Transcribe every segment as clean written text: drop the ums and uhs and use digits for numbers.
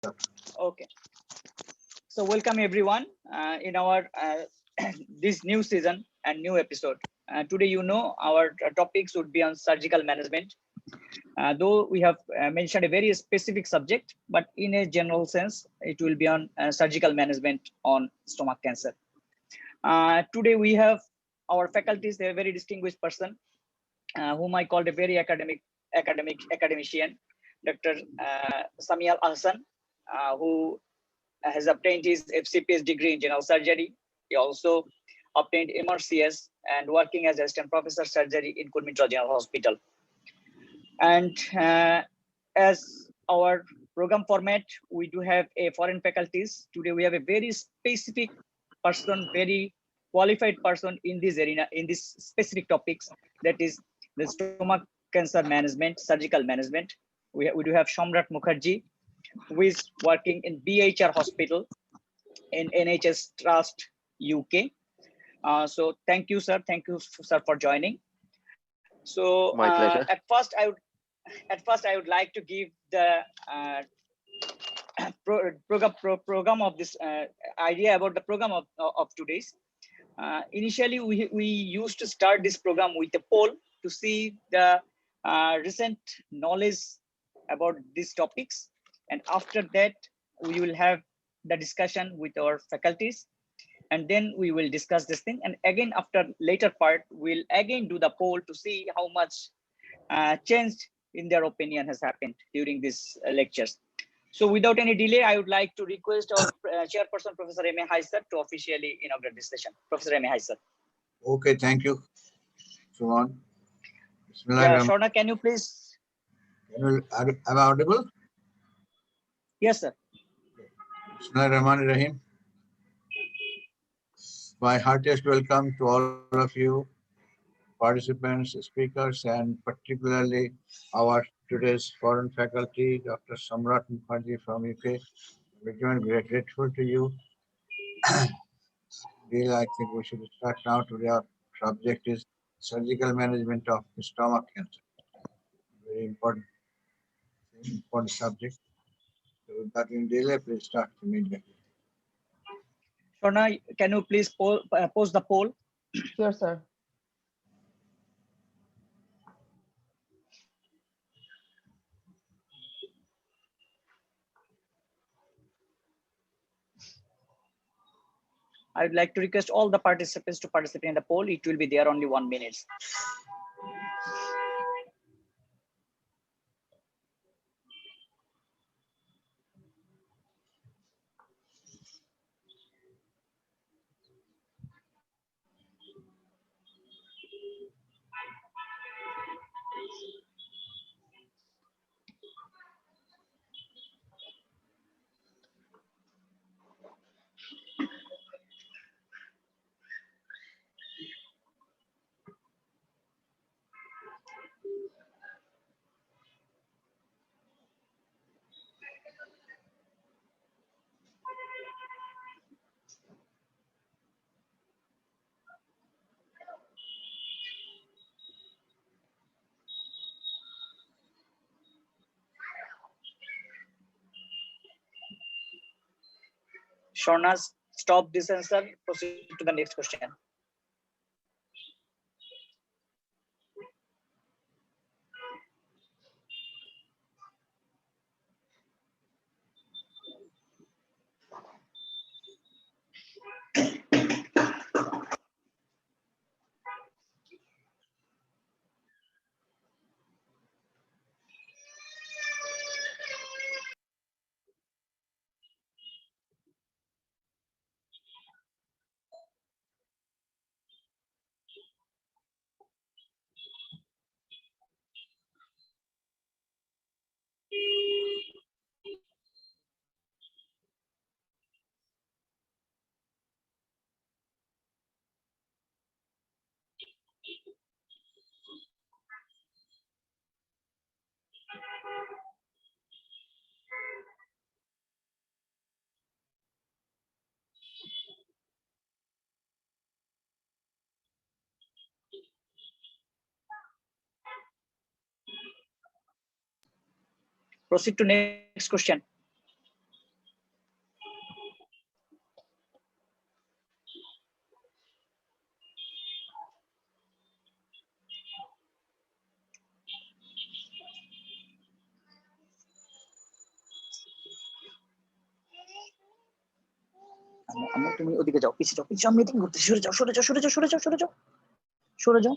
Okay, so welcome everyone in our this new season and new episode. Today, our topics would be on surgical management. Though we have mentioned a very specific subject, but in a general sense, it will be on surgical management on stomach cancer. Today, we have our faculties. They're a very distinguished person, whom I called a very academician, Dr. Sami-Al-Hasan, who has obtained his FCPS degree in general surgery. He also obtained MRCS and working as assistant professor surgery in Kurmitra General Hospital. And as our program format, we do have a foreign faculties. Today we have a very specific person, very qualified person in this arena, in this specific topics, that is the stomach cancer management, surgical management. We do have Shamrat Mukherjee, who is working in BHR Hospital in NHS Trust, UK. So thank you, sir. Thank you, sir, for joining. So My pleasure. at first I would like to give the program of this idea about the program of today's. Initially, we used to start this program with a poll to see the recent knowledge about these topics, and after that we will have the discussion with our faculties, and then we will discuss this thing, and again after later part we'll again do the poll to see how much change in their opinion has happened during these lectures. So without any delay, I would like to request our chairperson, Professor Sami-Al-Hasan, to officially inaugurate this session. Professor Sami-Al-Hasan. Okay, thank you. So on. Yeah, Shorna, can you please? Am I audible? Yes, sir. Bismillahirrahmanirrahim. My heartiest welcome to all of you, participants, speakers, and particularly our today's foreign faculty, Dr. Samrat Mukherjee from UK. We're very grateful to you. Really, I think we should start now. Today our subject is surgical management of stomach cancer. Very important subject. So without any delay, please start immediately. Shorna, can you please post the poll? Sure, sir. I would like to request all the participants to participate in the poll. It will be there only 1 minute. Shorna, stop this answer. Proceed to the next question. Proceed to next question. তুমি ওদিকে যাও, পিছিয়ে যাও, পিছিয়ে যাও, meeting করতে, সরে যাও, সরে যাও, সরে যাও, সরে যাও, সরে যাও, সরে যাও।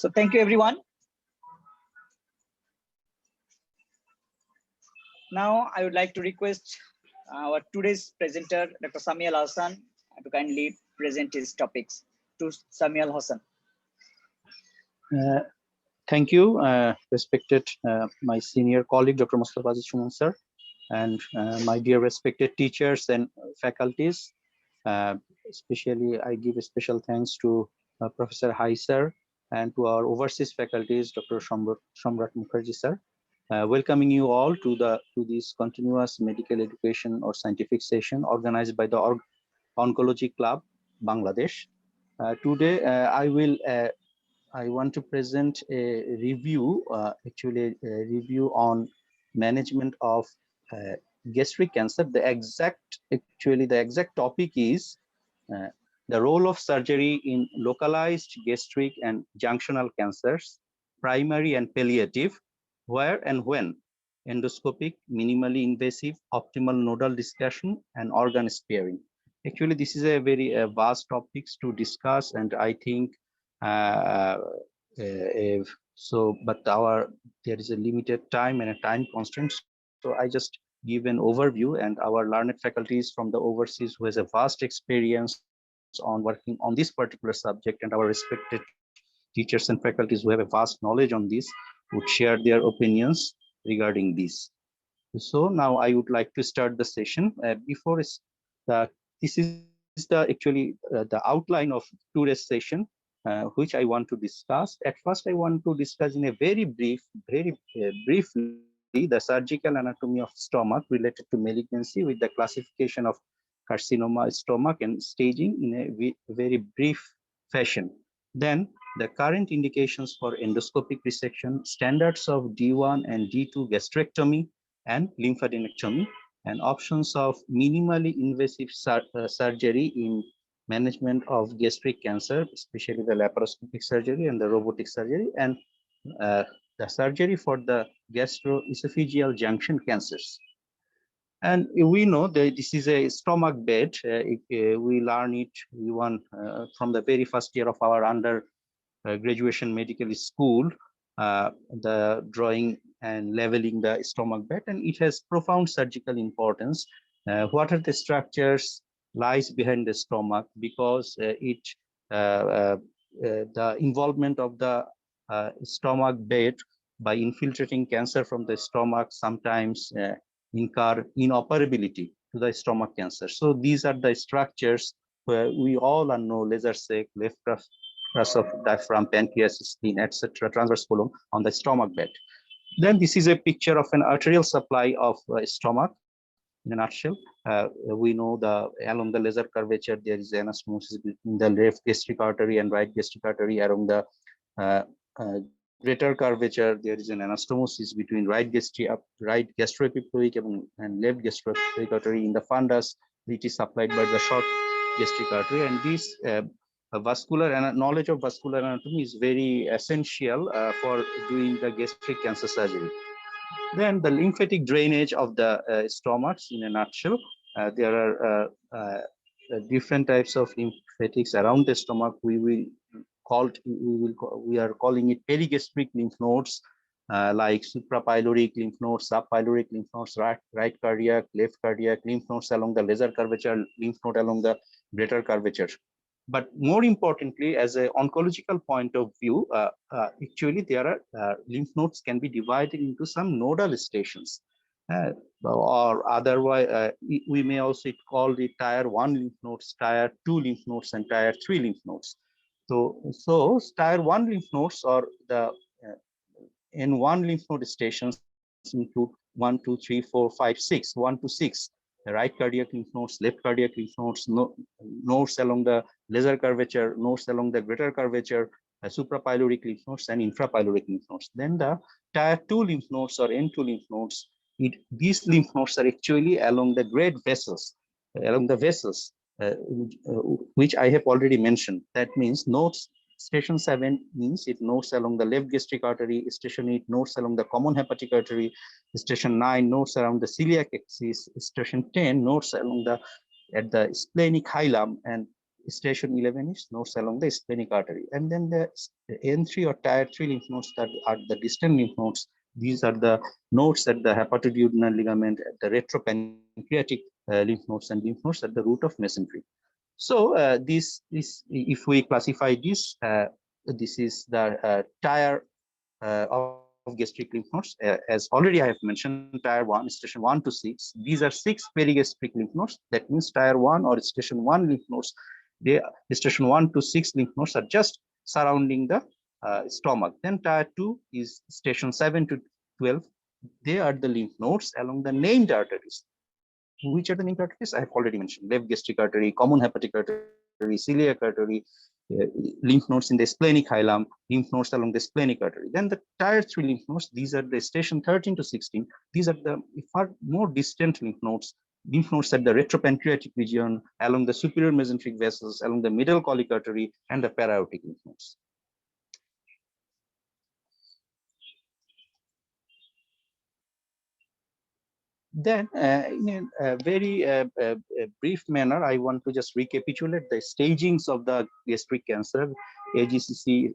So thank you everyone. Now I would like to request our today's presenter, Dr. Sami-Al-Hasan, to kindly present his topics. To Sami-Al-Hasan. Thank you, respected my senior colleague, Dr. Mustafa Shuman sir, and my dear respected teachers and faculties. Especially, I give a special thanks to Professor Hai sir and to our overseas faculties, Dr. Shamrat Mukherjee sir. Welcoming you all to this continuous medical education or scientific session organized by the Oncology Club, Bangladesh. Today, I want to present a review, actually a review on management of gastric cancer. The exact topic is the role of surgery in localized gastric and junctional cancers, primary and palliative, where and when, endoscopic, minimally invasive, optimal nodal discussion, and organ sparing. Actually, this is a very vast topics to discuss, and I think but there is a limited time and a time constraint. So I just give an overview, and our learned faculties from the overseas who has a vast experience on working on this particular subject, and our respected teachers and faculties who have a vast knowledge on this would share their opinions regarding this. So now I would like to start the session. This is the outline of today's session, which I want to discuss. At first, I want to discuss in a very briefly the surgical anatomy of stomach related to malignancy with the classification of carcinoma stomach and staging in a very brief fashion. Then the current indications for endoscopic resection, standards of D1 and D2 gastrectomy and lymphadenectomy, and options of minimally invasive surgery in management of gastric cancer, especially the laparoscopic surgery and the robotic surgery, and the surgery for the gastroesophageal junction cancers. And we know that this is a stomach bed. We learn it from the very first year of our graduation medical school, the drawing and leveling the stomach bed, and it has profound surgical importance. What are the structures lies behind the stomach? Because the involvement of the stomach bed by infiltrating cancer from the stomach sometimes incur inoperability to the stomach cancer. So these are the structures where we all know: laser sac, left crus of diaphragm, pancreas, spleen, etc., transverse column on the stomach bed. Then this is a picture of an arterial supply of stomach. In a nutshell, we know along the laser curvature there is anastomosis between the left gastric artery and right gastric artery. Along the greater curvature there is an anastomosis between right gastroepiploic and left gastroepiploic artery. In the fundus, it is supplied by the short gastric artery, and this knowledge of vascular anatomy is very essential for doing the gastric cancer surgery. Then the lymphatic drainage of the stomachs in a nutshell. There are different types of lymphatics around the stomach. We are calling it perigastric lymph nodes, like suprapyloric lymph nodes, subpyloric lymph nodes, right cardiac, left cardiac, lymph nodes along the laser curvature, lymph node along the greater curvature. But more importantly, as an oncological point of view, actually there are lymph nodes can be divided into some nodal stations, or otherwise we may also call the tier 1 lymph nodes, tier 2 lymph nodes, and tier 3 lymph nodes. So tier 1 lymph nodes or the N1 lymph node stations include 1, 2, 3, 4, 5, 6, 1 to 6. The right cardiac lymph nodes, left cardiac lymph nodes, nodes along the lesser curvature, nodes along the greater curvature, suprapyloric lymph nodes, and infrapyloric lymph nodes. Then the tier 2 lymph nodes or N2 lymph nodes, these lymph nodes are actually along the great vessels, along the vessels, which I have already mentioned. That means nodes. Station 7 means it nodes along the left gastric artery. Station 8 nodes along the common hepatic artery. Station 9 nodes around the celiac axis. Station 10 nodes along the at the splenic hilum, and station 11 is nodes along the splenic artery. And then the N3 or tier 3 lymph nodes that are the distant lymph nodes. These are the nodes at the hepatoduodenal ligament, at the retropancreatic lymph nodes, and lymph nodes at the root of mesentery. So if we classify this, this is the tier of gastric lymph nodes. As already I have mentioned, tier 1, station 1 to 6. These are 6 perigastric lymph nodes. That means tier 1 or station 1 lymph nodes. They station 1 to 6 lymph nodes are just surrounding the stomach. Then tier 2 is station 7 to 12. They are the lymph nodes along the named arteries. Which are the named arteries? I have already mentioned: left gastric artery, common hepatic artery, celiac artery, lymph nodes in the splenic hilum, lymph nodes along the splenic artery. Then the tier 3 lymph nodes, these are the station 13 to 16. These are the far more distant lymph nodes at the retropancreatic region, along the superior mesenteric vessels, along the middle colic artery, and the para-aortic lymph nodes. Then, in a very brief manner, I want to just recapitulate the stagings of the gastric cancer, AGCC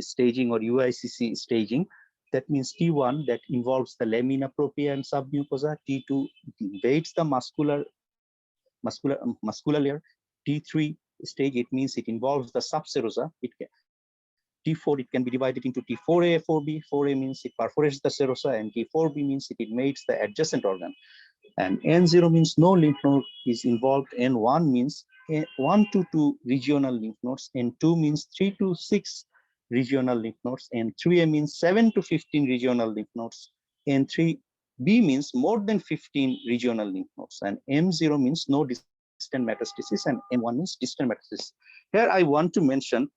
staging or UICC staging. That means T1, that involves the lamina propria and submucosa. T2 invades the muscular layer. T3 stage, it means it involves the subserosa. T4, it can be divided into T4A, 4B. 4A means it perforates the serosa, and T4B means it invades the adjacent organ. And N0 means no lymph node is involved. N1 means 1 to 2 regional lymph nodes. N2 means 3 to 6 regional lymph nodes. N3A means 7 to 15 regional lymph nodes. N3B means more than 15 regional lymph nodes. And M0 means no distant metastasis, and M1 means distant metastasis. Here I want to mention,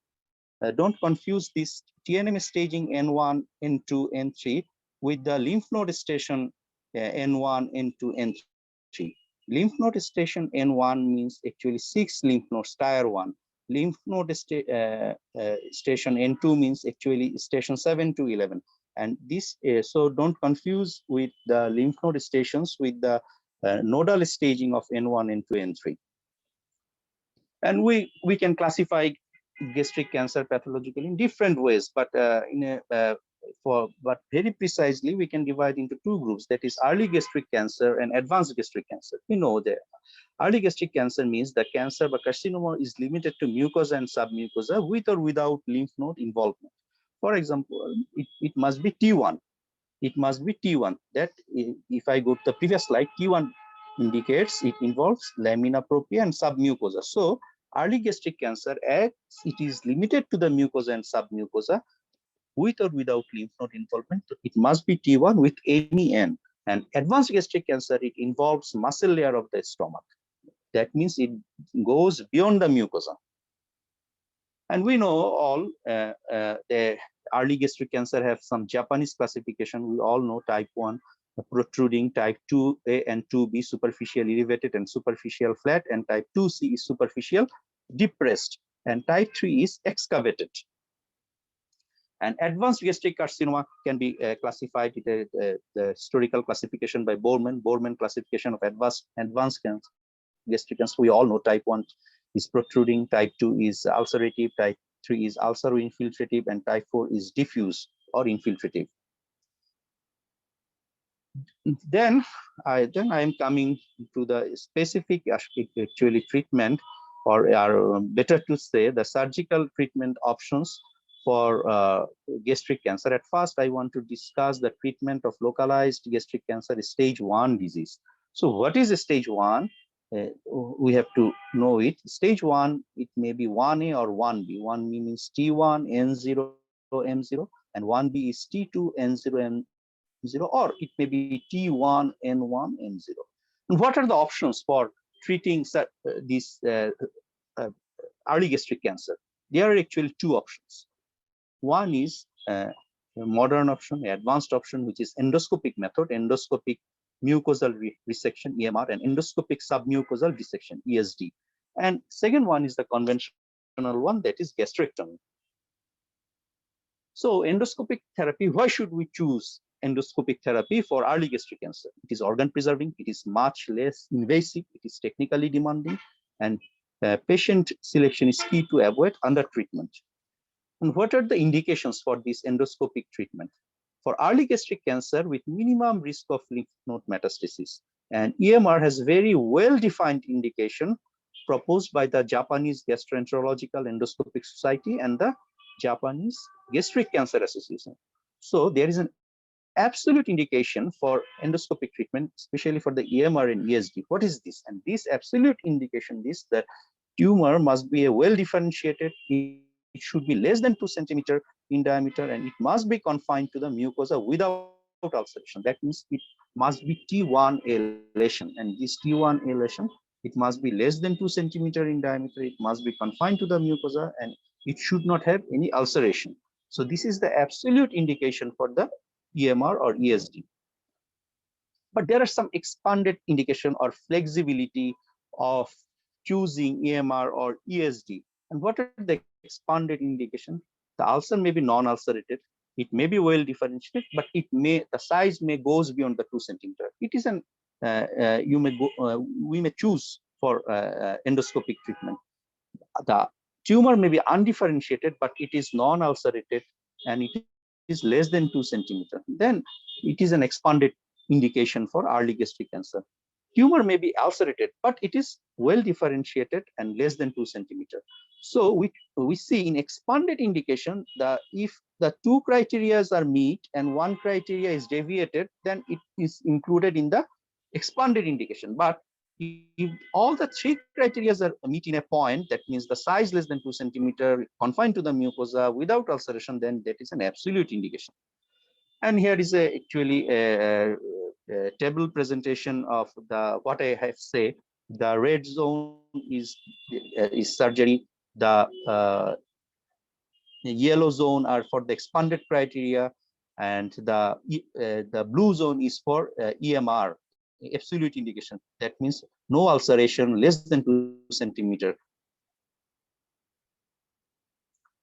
don't confuse this TNM staging N1, N2, N3 with the lymph node station N1, N2, N3. Lymph node station N1 means actually 6 lymph nodes, tier 1. Lymph node station N2 means actually station 7 to 11. And this, so don't confuse with the lymph node stations with the nodal staging of N1, N2, N3. And we can classify gastric cancer pathologically in different ways, but but very precisely we can divide into two groups, that is early gastric cancer and advanced gastric cancer. We know that early gastric cancer means the cancer or carcinoma is limited to mucosa and submucosa with or without lymph node involvement. For example, it must be T1. It must be T1. That if I go to the previous slide, T1 indicates it involves lamina propria and submucosa. So early gastric cancer, as it is limited to the mucosa and submucosa, with or without lymph node involvement, it must be T1 with any N. And advanced gastric cancer, it involves muscle layer of the stomach. That means it goes beyond the mucosa. And we know all the early gastric cancer have some Japanese classification. We all know type 1 protruding, type 2A and 2B superficial elevated and superficial flat, and type 2C is superficial depressed, and type 3 is excavated. And advanced gastric carcinoma can be classified with the historical classification by Borman classification of advanced gastric cancer. We all know type 1 is protruding, type 2 is ulcerative, type 3 is ulcero-infiltrative, and type 4 is diffuse or infiltrative. Then I am coming to the specific actually treatment, or better to say the surgical treatment options for gastric cancer. At first, I want to discuss the treatment of localized gastric cancer stage 1 disease. So what is stage 1? we have to know it. Stage 1, it may be 1A or 1B. 1 means T1, N0, M0, and 1B is T2, N0, M0, or it may be T1, N1, M0. And what are the options for treating this uh, early gastric cancer? There are actually two options. One is a modern option, advanced option, which is endoscopic method, endoscopic mucosal resection, EMR, and endoscopic submucosal dissection, ESD. And second one is the conventional one, that is gastrectomy. So endoscopic therapy, why should we choose endoscopic therapy for early gastric cancer? It is organ preserving, it is much less invasive, it is technically demanding, and patient selection is key to avoid undertreatment. And what are the indications for this endoscopic treatment? For early gastric cancer with minimum risk of lymph node metastasis, and EMR has very well-defined indication proposed by the Japanese Gastroenterological Endoscopic Society and the Japanese Gastric Cancer Association. So there is an absolute indication for endoscopic treatment, especially for the EMR and ESD. What is this? And this absolute indication is that tumor must be a well-differentiated, it should be less than 2 centimeters in diameter, and it must be confined to the mucosa without ulceration. That means it must be T1 elation, and this T1 elation, it must be less than 2 centimeters in diameter, it must be confined to the mucosa, and it should not have any ulceration. So this is the absolute indication for the EMR or ESD. But there are some expanded indication or flexibility of choosing EMR or ESD. And what are the expanded indication? The ulcer may be non-ulcerated, it may be well differentiated, but the size may goes beyond the 2 centimeter. It is an we may choose for endoscopic treatment. The tumor may be undifferentiated, but it is non-ulcerated and it is less than 2 centimeter. Then it is an expanded indication for early gastric cancer. Tumor may be ulcerated, but it is well differentiated and less than 2 centimeter. So we see in expanded indication that if the two criteria are meet and one criteria is deviated, then it is included in the expanded indication. But if all the three criteria are meet in a point, that means the size less than 2 centimeter, confined to the mucosa without ulceration, then that is an absolute indication. And here is actually a table presentation of the what I have said. The red zone is surgery. The yellow zone are for the expanded criteria, and the blue zone is for EMR, absolute indication. That means no ulceration, less than 2 centimeter.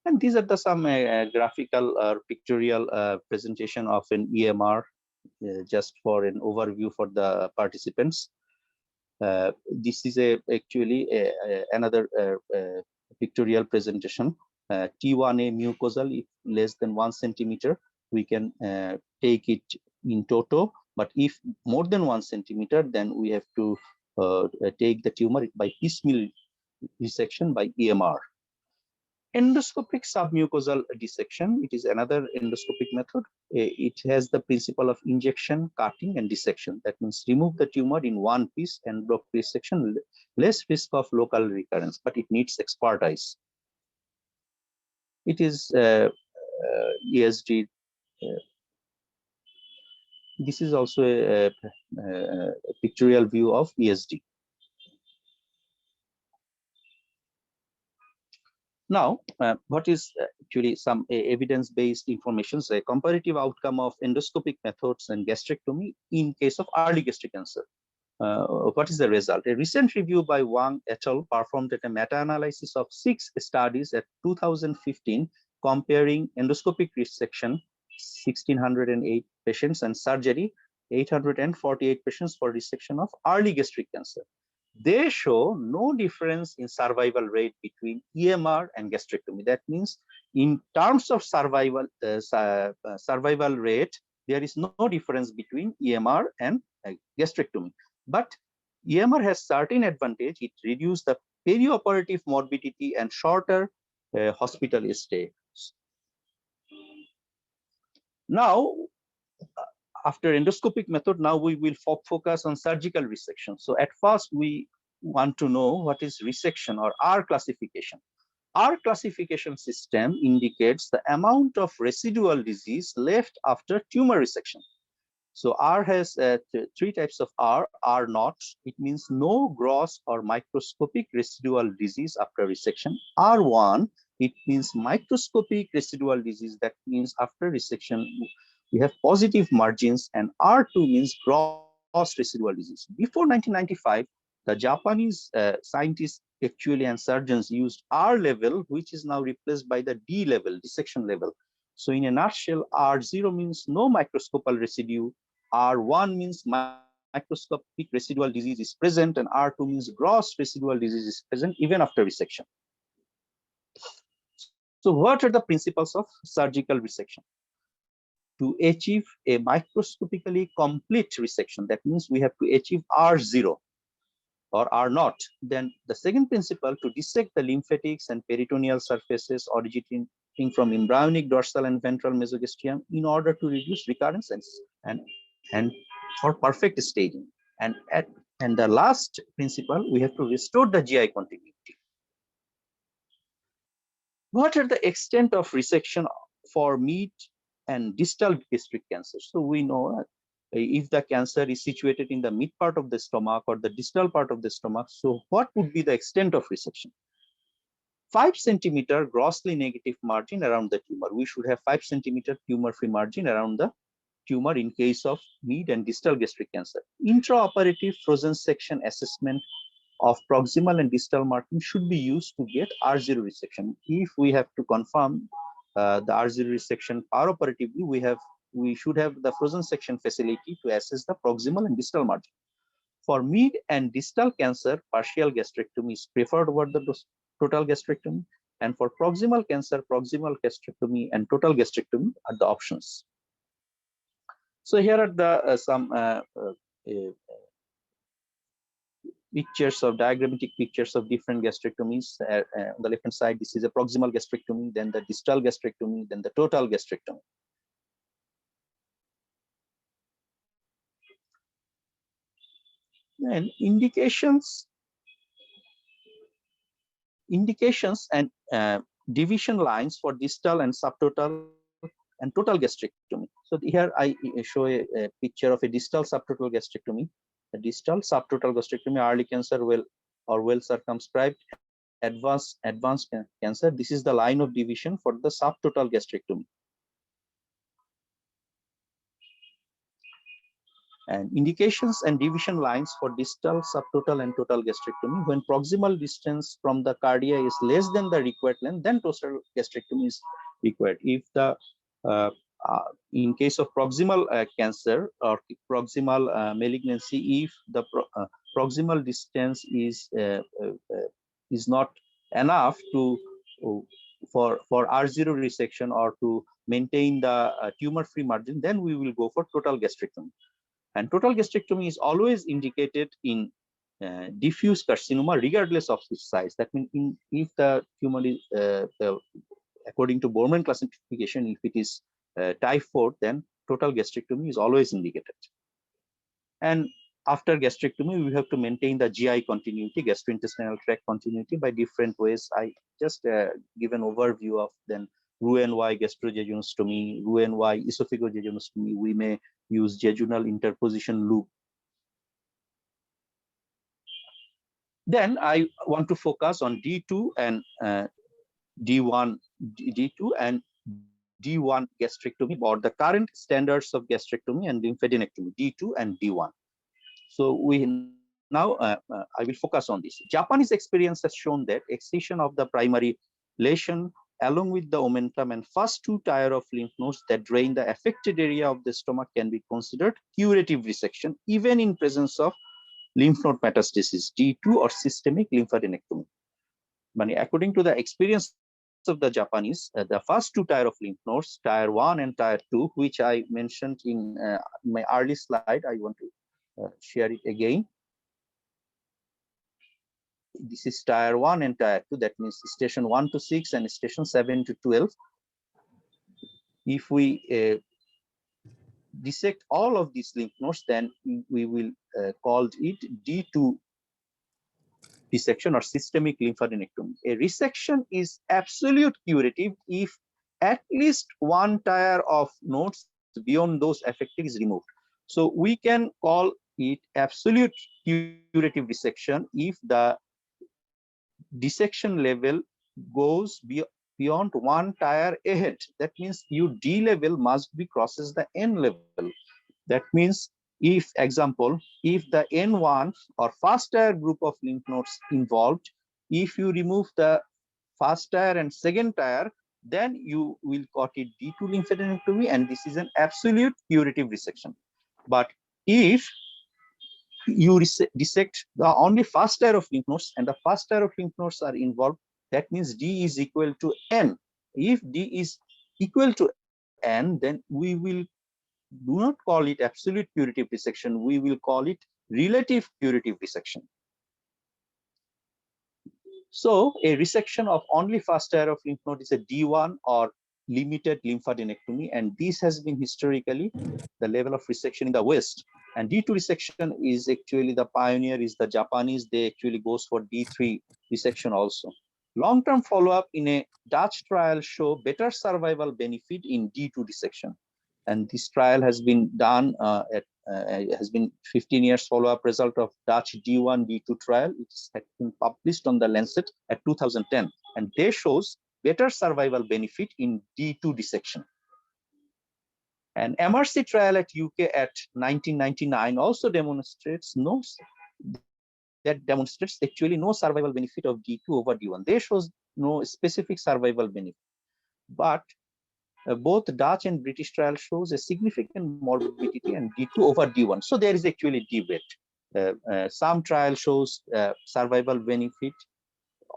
And these are the some graphical or pictorial presentation of an EMR, just for an overview for the participants. This is actually another pictorial presentation. T1A mucosal, if less than 1 centimeter, we can take it in toto. But if more than 1 centimeter, then we have to take the tumor by piecemeal resection by EMR. Endoscopic submucosal dissection, it is another endoscopic method. It has the principle of injection, cutting, and dissection. That means remove the tumor in one piece and block resection, less risk of local recurrence, but it needs expertise. It is ESD. This is also a pictorial view of ESD. Now, what is actually some evidence-based information, a comparative outcome of endoscopic methods and gastrectomy in case of early gastric cancer? What is the result? A recent review by Wang et al. Performed a meta-analysis of 6 studies at 2015 comparing endoscopic resection, 1,608 patients, and surgery, 848 patients for resection of early gastric cancer. They show no difference in survival rate between EMR and gastrectomy. That means in terms of survival rate, there is no difference between EMR and gastrectomy. But EMR has certain advantage. It reduces the perioperative morbidity and shorter hospital stay. Now, after endoscopic method, now we will focus on surgical resection. So at first, we want to know what is resection or R classification. R classification system indicates the amount of residual disease left after tumor resection. So R has three types of R. R naught, it means no gross or microscopic residual disease after resection. R1, it means microscopic residual disease. That means after resection, we have positive margins. And R2 means gross residual disease. Before 1995, the Japanese scientists actually and surgeons used R level, which is now replaced by the D level, dissection level. So in a nutshell, R0 means no microscopic residue, R1 means microscopic residual disease is present, and R2 means gross residual disease is present even after resection. So what are the principles of surgical resection? To achieve a microscopically complete resection, that means we have to achieve R0 or R naught. Then the second principle, to dissect the lymphatics and peritoneal surfaces originating from embryonic dorsal and ventral mesogastrium in order to reduce recurrence and for perfect staging. And the last principle, we have to restore the GI continuity. What are the extent of resection for mid and distal gastric cancer? So we know if the cancer is situated in the mid part of the stomach or the distal part of the stomach, so what would be the extent of resection? 5 centimeter grossly negative margin around the tumor. We should have 5 centimeter tumor-free margin around the tumor in case of mid and distal gastric cancer. Intraoperative frozen section assessment of proximal and distal margin should be used to get R0 resection. If we have to confirm the R0 resection operatively, we should have the frozen section facility to assess the proximal and distal margin. For mid and distal cancer, partial gastrectomy is preferred over the total gastrectomy, and for proximal cancer, proximal gastrectomy and total gastrectomy are the options. So here are the some pictures of diagrammatic pictures of different gastrectomies. On the left hand side, this is a proximal gastrectomy, then the distal gastrectomy, then the total gastrectomy. And indications and division lines for distal and subtotal and total gastrectomy. So here I show a picture of a distal subtotal gastrectomy. A distal subtotal gastrectomy, early cancer well circumscribed, advanced cancer. This is the line of division for the subtotal gastrectomy. And indications and division lines for distal, subtotal, and total gastrectomy. When proximal distance from the cardia is less than the required length, then total gastrectomy is required. If the in case of proximal cancer or proximal malignancy, if the proximal distance is not enough to for R0 resection or to maintain the tumor-free margin, then we will go for total gastrectomy. And total gastrectomy is always indicated in diffuse carcinoma, regardless of its size. That means if the tumor is, according to Borman classification, if it is type 4, then total gastrectomy is always indicated. And after gastrectomy, we have to maintain the GI continuity, gastrointestinal tract continuity by different ways. I just give an overview of then Roux-en-Y gastrojejunostomy, Roux-en-Y esophagojejunostomy. We may use jejunal interposition loop. Then I want to focus on D2 and D1 and D1 gastrectomy, or the current standards of gastrectomy and lymphadenectomy, D2 and D1. So we now I will focus on this. Japanese experience has shown that excision of the primary lesion along with the omentum and first 2 tier of lymph nodes that drain the affected area of the stomach can be considered curative resection, even in presence of lymph node metastasis, D2 or systemic lymphadenectomy. But according to the experience of the Japanese, the first 2 tier of lymph nodes, tier 1 and tier 2, which I mentioned in my early slide, I want to share it again. This is tier 1 and tier 2, that means station 1 to 6 and station 7 to 12. If we dissect all of these lymph nodes, then we will call it D2 dissection or systemic lymphadenectomy. A resection is absolute curative if at least one tier of nodes beyond those affected is removed. So we can call it absolute curative resection if the dissection level goes beyond one tier ahead. That means your D level must be crosses the N level. That means, if example, if the N1 or first tier group of lymph nodes involved, if you remove the first tier and second tier, then you will call it D2 lymphadenectomy, and this is an absolute curative resection. But if you dissect the only first tier of lymph nodes and the first tier of lymph nodes are involved, that means D is equal to N. If D is equal to N, then we will do not call it absolute curative resection. We will call it relative curative resection. So a resection of only first tier of lymph node is a D1 or limited lymphadenectomy, and this has been historically the level of resection in the West. And D2 resection is actually the pioneer is the Japanese. They actually goes for D3 resection also. Long-term follow-up in a Dutch trial show better survival benefit in D2 dissection. And this trial has been done has been 15 years follow-up result of Dutch D1 D2 trial. It has been published on the Lancet at 2010, and they shows better survival benefit in D2 dissection. An MRC trial at UK at 1999 also demonstrates actually no survival benefit of D2 over D1. They shows no specific survival benefit, but both Dutch and British trial shows a significant morbidity and D2 over D1. So there is actually debate. Some trial shows survival benefit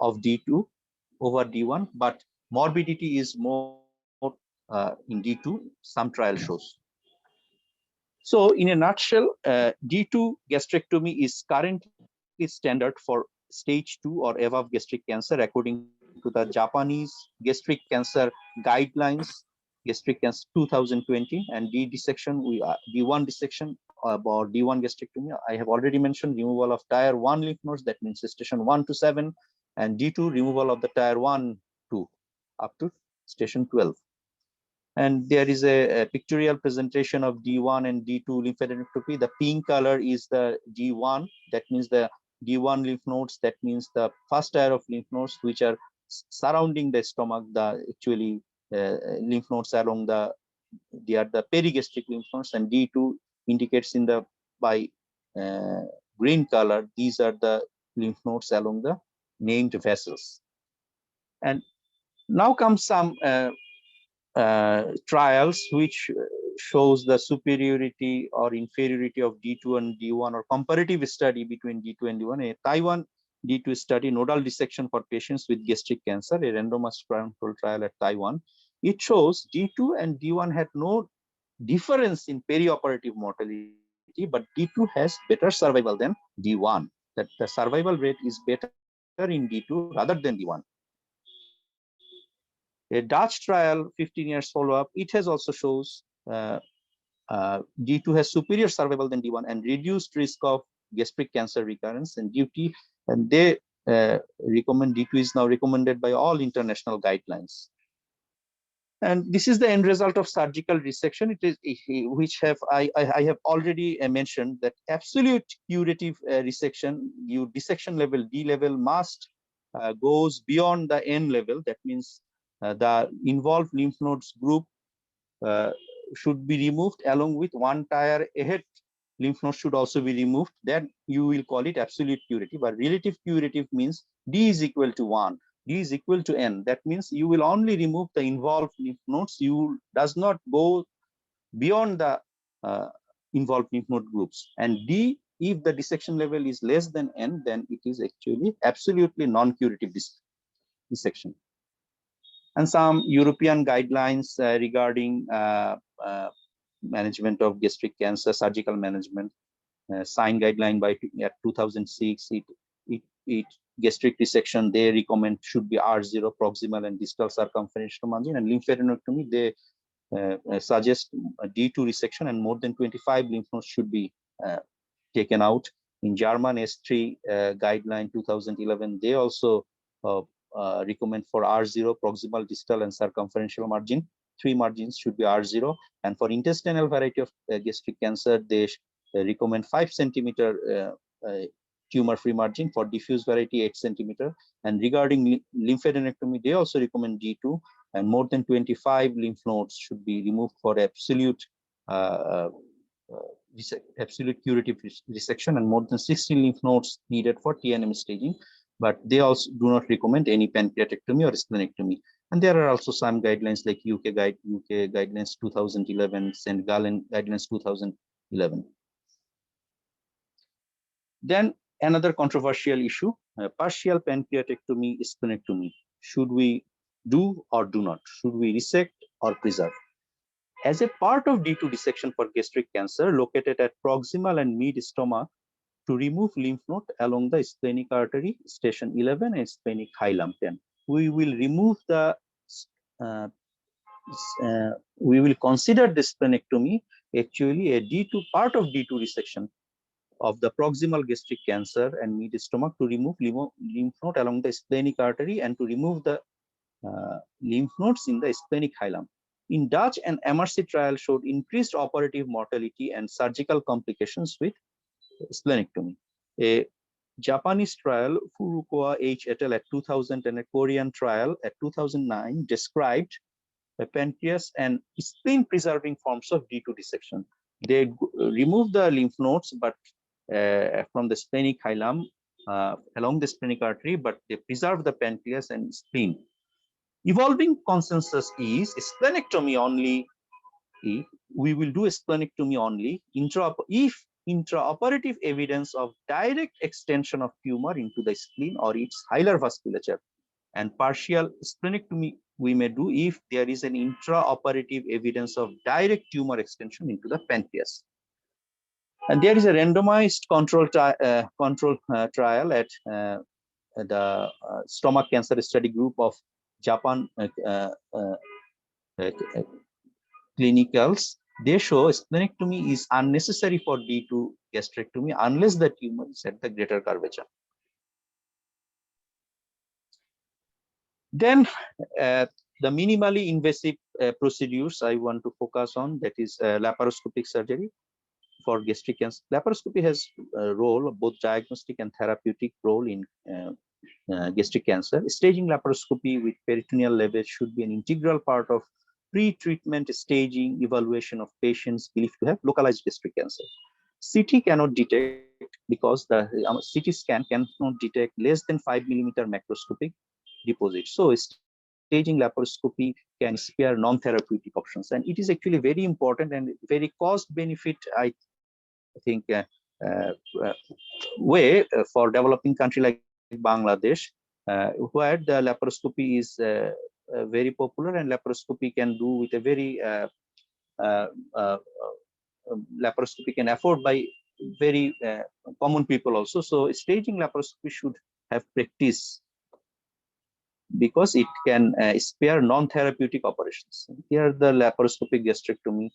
of D2 over D1, but morbidity is more in D2, some trial shows. So in a nutshell, D2 gastrectomy is currently standard for stage 2 or above gastric cancer according to the Japanese gastric cancer guidelines, gastric cancer 2020, and D dissection, D1 dissection or D1 gastrectomy. I have already mentioned removal of tier 1 lymph nodes, that means station 1 to 7, and D2 removal of the tier 1 to up to station 12. And there is a pictorial presentation of D1 and D2 lymphadenectomy. The pink color is the D1, that means the D1 lymph nodes, that means the first tier of lymph nodes which are surrounding the stomach, the actually lymph nodes along they are the perigastric lymph nodes, and D2 indicates in the by green color, these are the lymph nodes along the named vessels. And now comes some trials which shows the superiority or inferiority of D2 and D1, or comparative study between D2 and D1. A Taiwan D2 study, nodal dissection for patients with gastric cancer, a randomized controlled trial at Taiwan. It shows D2 and D1 had no difference in perioperative mortality, but D2 has better survival than D1. That the survival rate is better in D2 rather than D1. A Dutch trial, 15 years follow-up, it has also shows D2 has superior survival than D1 and reduced risk of gastric cancer recurrence and DT, and they recommend D2 is now recommended by all international guidelines. And this is the end result of surgical resection. It is which I have already mentioned that absolute curative resection, your dissection level D level must goes beyond the N level. That means the involved lymph nodes group should be removed along with one tier ahead. Lymph nodes should also be removed. Then you will call it absolute curative. But relative curative means D is equal to 1. D is equal to N. That means you will only remove the involved lymph nodes. You does not go beyond the involved lymph node groups. And D, if the dissection level is less than N, then it is actually absolutely non-curative dissection. And some European guidelines regarding management of gastric cancer, surgical management, signed guideline by 2006. It gastric dissection they recommend should be R0, proximal and distal circumferential margin, and lymphadenectomy they suggest a D2 resection and more than 25 lymph nodes should be taken out. In German S3 guideline 2011, they also recommend for R0, proximal, distal, and circumferential margin. 3 margins should be R0. And for intestinal variety of gastric cancer, they recommend 5 centimeter tumor-free margin. For diffuse variety, 8 centimeter. And regarding lymphadenectomy, they also recommend D2, and more than 25 lymph nodes should be removed for absolute absolute curative resection, and more than 16 lymph nodes needed for TNM staging. But they also do not recommend any pancreatectomy or splenectomy. And there are also some guidelines like UK guidelines 2011, St. Gallen guidelines 2011. Then another controversial issue, partial pancreatectomy, splenectomy. Should we do or do not? Should we resect or preserve? As a part of D2 dissection for gastric cancer located at proximal and mid-stomach, to remove lymph node along the splenic artery, station 11 and splenic hilum 10. We will remove the, we will consider the splenectomy actually a D2 part of D2 resection of the proximal gastric cancer and mid-stomach to remove lymph node along the splenic artery and to remove the lymph nodes in the splenic hilum. In Dutch and MRC trial showed increased operative mortality and surgical complications with splenectomy. A Japanese trial, Furukawa H. et al. At 2000 and a Korean trial at 2009 described a pancreas and spleen preserving forms of D2 dissection. They remove the lymph nodes, but from the splenic hilum along the splenic artery, but they preserve the pancreas and spleen. Evolving consensus is splenectomy only. We will do a splenectomy only if intraoperative evidence of direct extension of tumor into the spleen or its hilar vasculature, and partial splenectomy we may do if there is an intraoperative evidence of direct tumor extension into the pancreas. And there is a randomized control trial at the stomach cancer study group of Japan clinicals. They show splenectomy is unnecessary for D2 gastrectomy unless the tumor is at the greater curvature. Then the minimally invasive procedures I want to focus on, that is laparoscopic surgery for gastric cancer. Laparoscopy has a role, both diagnostic and therapeutic role in gastric cancer. Staging laparoscopy with peritoneal lavage should be an integral part of pre-treatment staging evaluation of patients believed to have localized gastric cancer. CT cannot detect because the CT scan cannot detect less than 5 millimeter macroscopic deposits. So staging laparoscopy can spare non-therapeutic options, and it is actually very important and very cost benefit, I think, way for developing country like Bangladesh, where the laparoscopy is very popular, and laparoscopy can do with a very laparoscopy can afford by very common people also. So staging laparoscopy should have practice because it can spare non-therapeutic operations. Here the laparoscopic gastrectomy,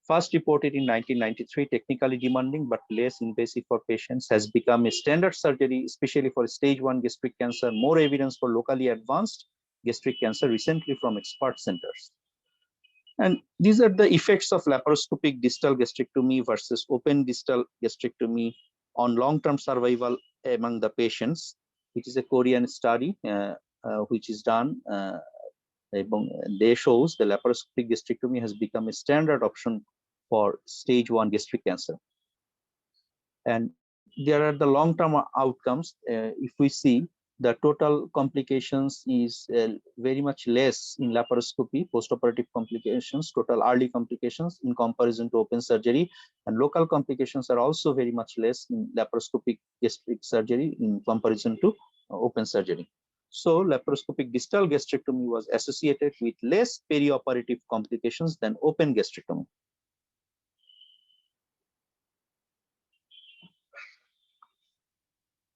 first reported in 1993, technically demanding but less invasive for patients, has become a standard surgery, especially for stage 1 gastric cancer. More evidence for locally advanced gastric cancer recently from expert centers. And these are the effects of laparoscopic distal gastrectomy versus open distal gastrectomy on long-term survival among the patients. It is a Korean study which is done. They shows the laparoscopic gastrectomy has become a standard option for stage 1 gastric cancer. And there are the long-term outcomes. If we see, the total complications is very much less in laparoscopy, postoperative complications, total early complications in comparison to open surgery, and local complications are also very much less in laparoscopic gastric surgery in comparison to open surgery. So laparoscopic distal gastrectomy was associated with less perioperative complications than open gastrectomy.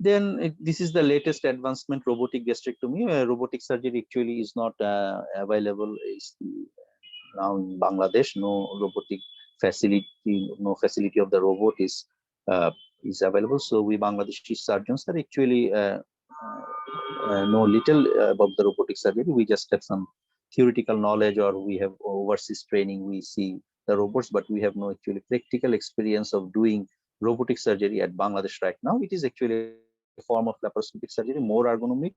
Then this is the latest advancement, robotic gastrectomy. Robotic surgery actually is not available now in Bangladesh. No robotic facility, no facility of the robot is is available. So we Bangladeshi surgeons are actually know little about the robotic surgery. We just have some theoretical knowledge, or we have overseas training. We see the robots, but we have no actually practical experience of doing robotic surgery at Bangladesh right now. It is actually a form of laparoscopic surgery, more ergonomic,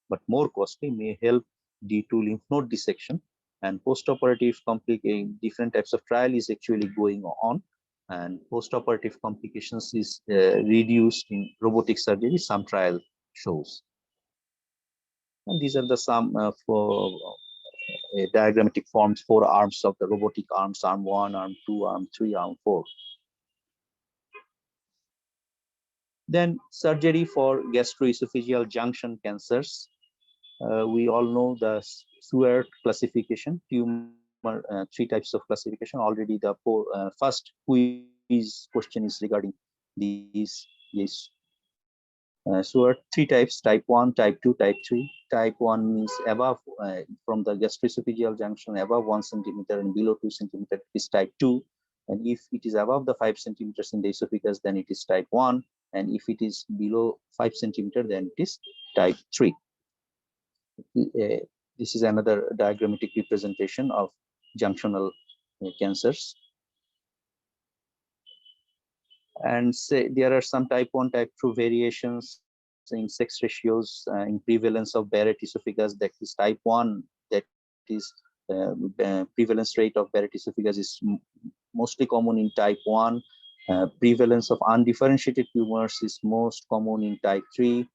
but more costly, may help due to lymph node dissection, and post-operative different types of trial is actually going on, and post-operative complications is reduced in robotic surgery, some trial shows. And these are the some for diagrammatic forms, 4 arms of the robotic arms: arm 1, arm 2, arm 3, arm 4. Then surgery for gastroesophageal junction cancers. We all know the SWORD classification, tumor, 3 types of classification. Already the first quiz question is regarding these. Yes. SWORD 3 types: type 1, type 2, type 3. Type 1 means above, from the gastroesophageal junction above 1 centimeter and below 2 centimeter is type 2. And if it is above the 5 centimeters in the esophagus, then it is type 1. And if it is below 5 centimeter, then it is type 3. This is another diagrammatic representation of junctional cancers. And say there are some type 1, type 2 variations in sex ratios, in prevalence of Barrett esophagus. That is type 1, that is prevalence rate of Barrett esophagus is mostly common in type 1. Prevalence of undifferentiated tumors is most common in type 3.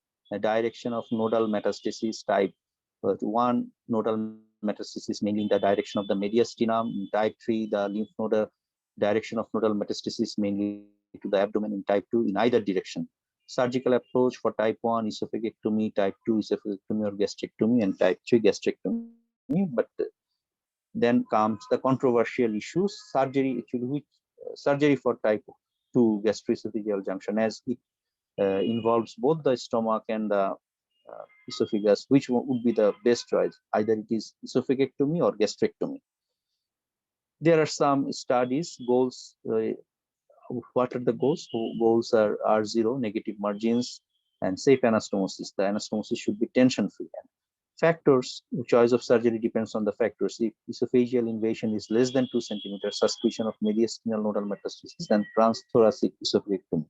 Direction of nodal metastasis, type 1 nodal metastasis mainly in the direction of the mediastinum. In type 3, the lymph node direction of nodal metastasis mainly to the abdomen. In type 2, in either direction. Surgical approach for type 1, esophagectomy; type 2, esophagectomy or gastrectomy; and type 3, gastrectomy. But then comes the controversial issues: surgery, actually, which surgery for type 2 gastroesophageal junction, as it involves both the stomach and the esophagus. Which would be the best choice? Either it is esophagectomy or gastrectomy. There are some studies, goals. What are the goals? Goals are R0, negative margins, and safe anastomosis. The anastomosis should be tension-free. Factors: choice of surgery depends on the factors. If esophageal invasion is less than 2 centimeters, suspicion of mediastinal nodal metastasis, then transthoracic esophagectomy.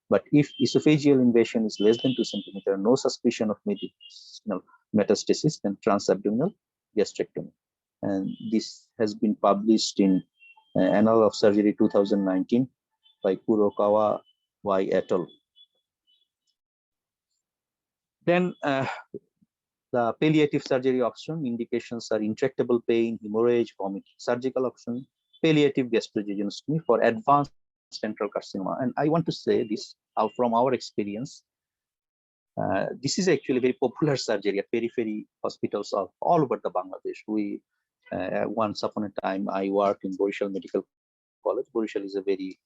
But if esophageal invasion is less than 2 centimeters, no suspicion of mediastinal metastasis, then transabdominal gastrectomy. And this has been published in Annal of Surgery 2019 by Kurokawa Y et al. Then the palliative surgery option indications are intractable pain, hemorrhage, vomiting. Surgical option: palliative gastrojejunostomy for advanced antral carcinoma. And I want to say this from our experience. This is actually very popular surgery at periphery hospitals of all over the Bangladesh. We once upon a time I worked in Borishal Medical College. Borishal is a very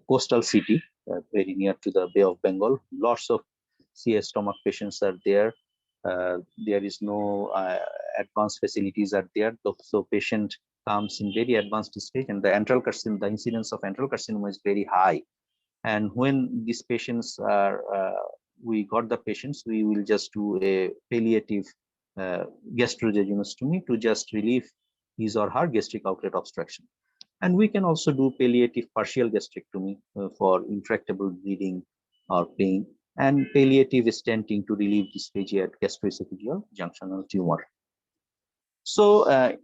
coastal city, very near to the Bay of Bengal. Lots of CS stomach patients are there. There is no advanced facilities are there, so patient comes in very advanced stage, and the antral carcinoma, the incidence of antral carcinoma is very high. And when these patients are, we got the patients, we will just do a palliative gastrojejunostomy to just relieve his or her gastric outlet obstruction. And we can also do palliative partial gastrectomy for intractable bleeding or pain, and palliative stenting to relieve dysphagia at gastroesophageal junctional tumor. So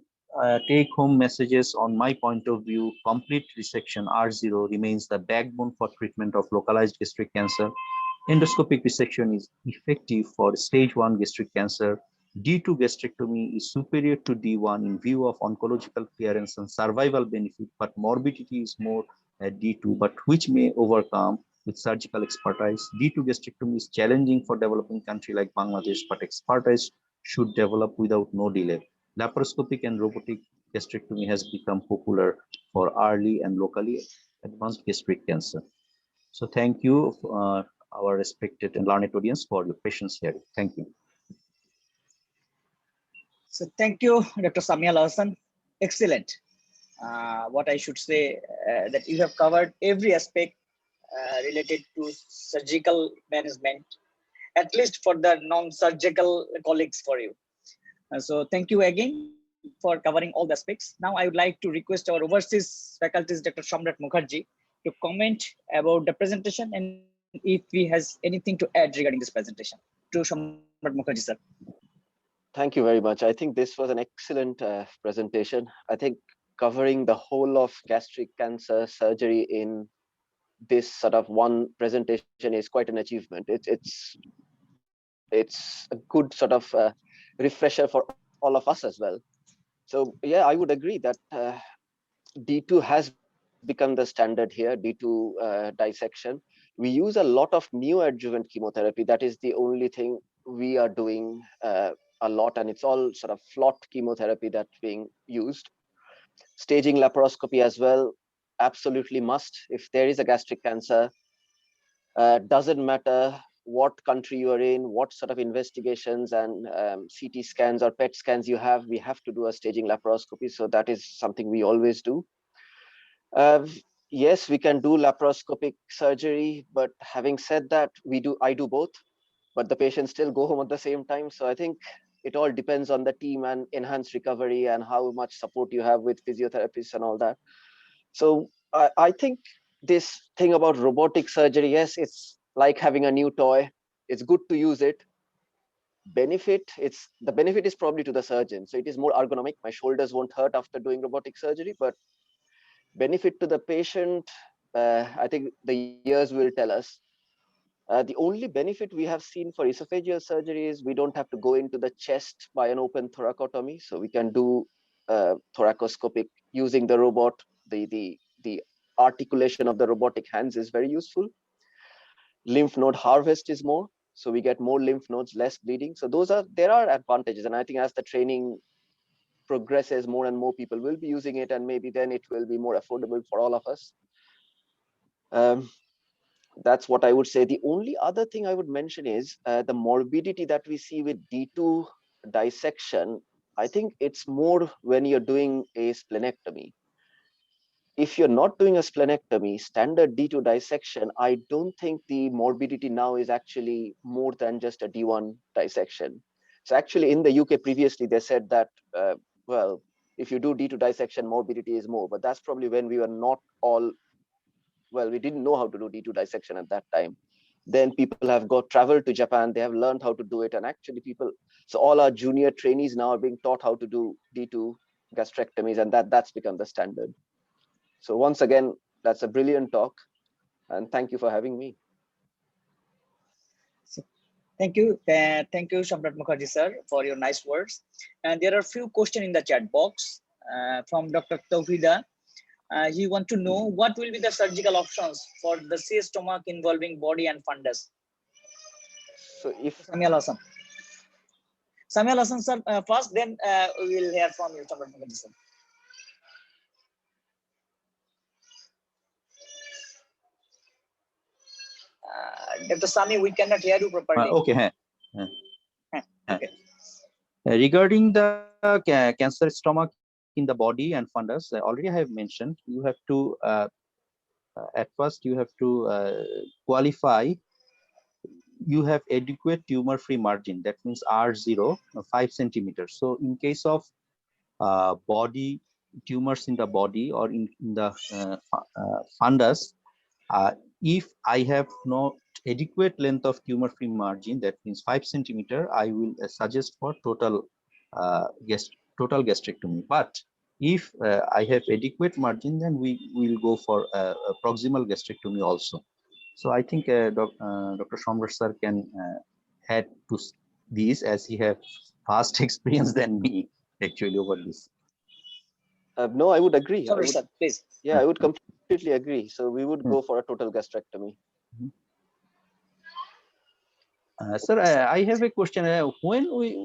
take-home messages on my point of view: complete resection R0 remains the backbone for treatment of localized gastric cancer. Endoscopic resection is effective for stage 1 gastric cancer. D2 gastrectomy is superior to D1 in view of oncological clearance and survival benefit, but morbidity is more at D2, but which may overcome with surgical expertise. D2 gastrectomy is challenging for developing country like Bangladesh, but expertise should develop without no delay. Laparoscopic and robotic gastrectomy has become popular for early and locally advanced gastric cancer. So thank you, our respected and learned audience, for your patience here. Thank you. So thank you, Dr. Sami-Al-Hasan. Excellent. What I should say, that you have covered every aspect related to surgical management, at least for the non-surgical colleagues for you. So thank you again for covering all the aspects. Now I would like to request our overseas faculties, Dr. Samrat Mukherjee, to comment about the presentation and if he has anything to add regarding this presentation. To Samrat Mukherjee, sir. Thank you very much. I think this was an excellent presentation. I think covering the whole of gastric cancer surgery in this sort of one presentation is quite an achievement. It's a good sort of refresher for all of us as well. So yeah, I would agree that D2 has become the standard here, D2 dissection. We use a lot of neoadjuvant chemotherapy. That is the only thing we are doing a lot, and it's all sort of flot chemotherapy that's being used. Staging laparoscopy as well, absolutely must. If there is a gastric cancer, doesn't matter what country you are in, what sort of investigations and CT scans or PET scans you have, we have to do a staging laparoscopy. So that is something we always do. Yes, we can do laparoscopic surgery, but having said that, I do both, but the patients still go home at the same time. So I think it all depends on the team and enhanced recovery and how much support you have with physiotherapists and all that. So I think this thing about robotic surgery, yes, it's like having a new toy. It's good to use it. The benefit is probably to the surgeon. So it is more ergonomic. My shoulders won't hurt after doing robotic surgery, but benefit to the patient, I think the years will tell us. The only benefit we have seen for esophageal surgery is we don't have to go into the chest by an open thoracotomy. So we can do thoracoscopic using the robot. The articulation of the robotic hands is very useful. Lymph node harvest is more. So we get more lymph nodes, less bleeding. So there are advantages. And I think as the training progresses, more and more people will be using it, and maybe then it will be more affordable for all of us. That's what I would say. The only other thing I would mention is the morbidity that we see with D2 dissection. I think it's more when you're doing a splenectomy. If you're not doing a splenectomy, standard D2 dissection, I don't think the morbidity now is actually more than just a D1 dissection. So actually in the UK previously, they said that, well, if you do D2 dissection, morbidity is more, but that's probably when we were not all, well, we didn't know how to do D2 dissection at that time. Then people have traveled to Japan, they have learned how to do it. And actually so all our junior trainees now are being taught how to do D2 gastrectomies, and that's become the standard. So once again, that's a brilliant talk, and thank you for having me. Thank you, Samrat Mukherjee, sir, for your nice words. And there are a few questions in the chat box from Dr. Tawhida. He wants to know what will be the surgical options for the C stomach involving body and fundus. So if Sami-Al-Hasan. Sami-Al-Hasan, sir, first, then we will hear from you, Samrat Mukherjee, sir. Dr. Sami, we cannot hear you properly. Okay. Okay. Regarding the cancer stomach in the body and fundus, already I have mentioned, you have to at first you have to qualify you have adequate tumor-free margin. That means R0, 5 centimeters. So in case of body tumors in the body or in the fundus, if I have no adequate length of tumor-free margin, that means 5 centimeter, I will suggest for total gastrectomy. But if I have adequate margin, then we will go for a proximal gastrectomy also. So I think Dr. Samrat sir can add to these, as he have vast experience than me actually over this. no, I would agree. Sorry, sir, please. Yeah, I would completely agree. So we would go for a total gastrectomy. Sir, I have a question. When we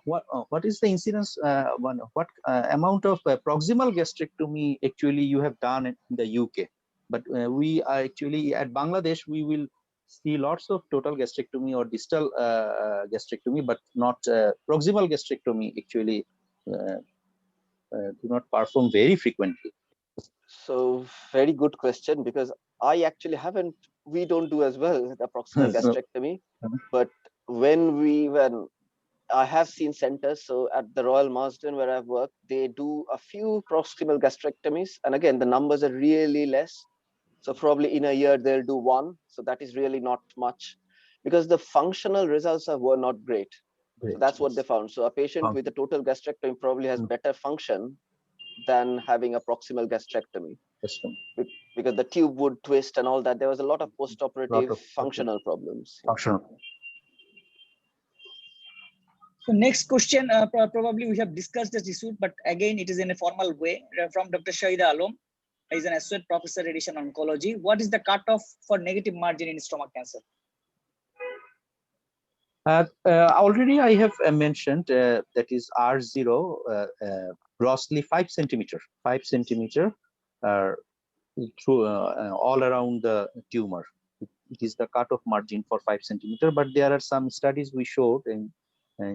what is the incidence? What amount of proximal gastrectomy actually you have done in the UK? But we are actually at Bangladesh, we will see lots of total gastrectomy or distal gastrectomy, but not proximal gastrectomy actually do not perform very frequently. So very good question, because I actually haven't, we don't do as well the proximal So, gastrectomy, but when I have seen centers, so at the Royal Marsden where I've worked, they do a few proximal gastrectomies. And again, the numbers are really less. So probably in a year, they'll do one. So that is really not much because the functional results were not great. So great, that's what they yes. found. So a patient with a total gastrectomy probably has better function than having a proximal gastrectomy Yes, because the tube would twist and all that. There was a lot of lot post-operative of functional problems. Yeah. functional. So next question, probably we have discussed this issue, but again, it is in a formal way from Dr. Shahida Alam. He's an associate professor radiation oncology. What is the cutoff for negative margin in stomach cancer? Already I have mentioned that is R0 grossly 5 centimeter, 5 centimeter through all around the tumor. It is the cutoff margin for 5 centimeter, but there are some studies we showed in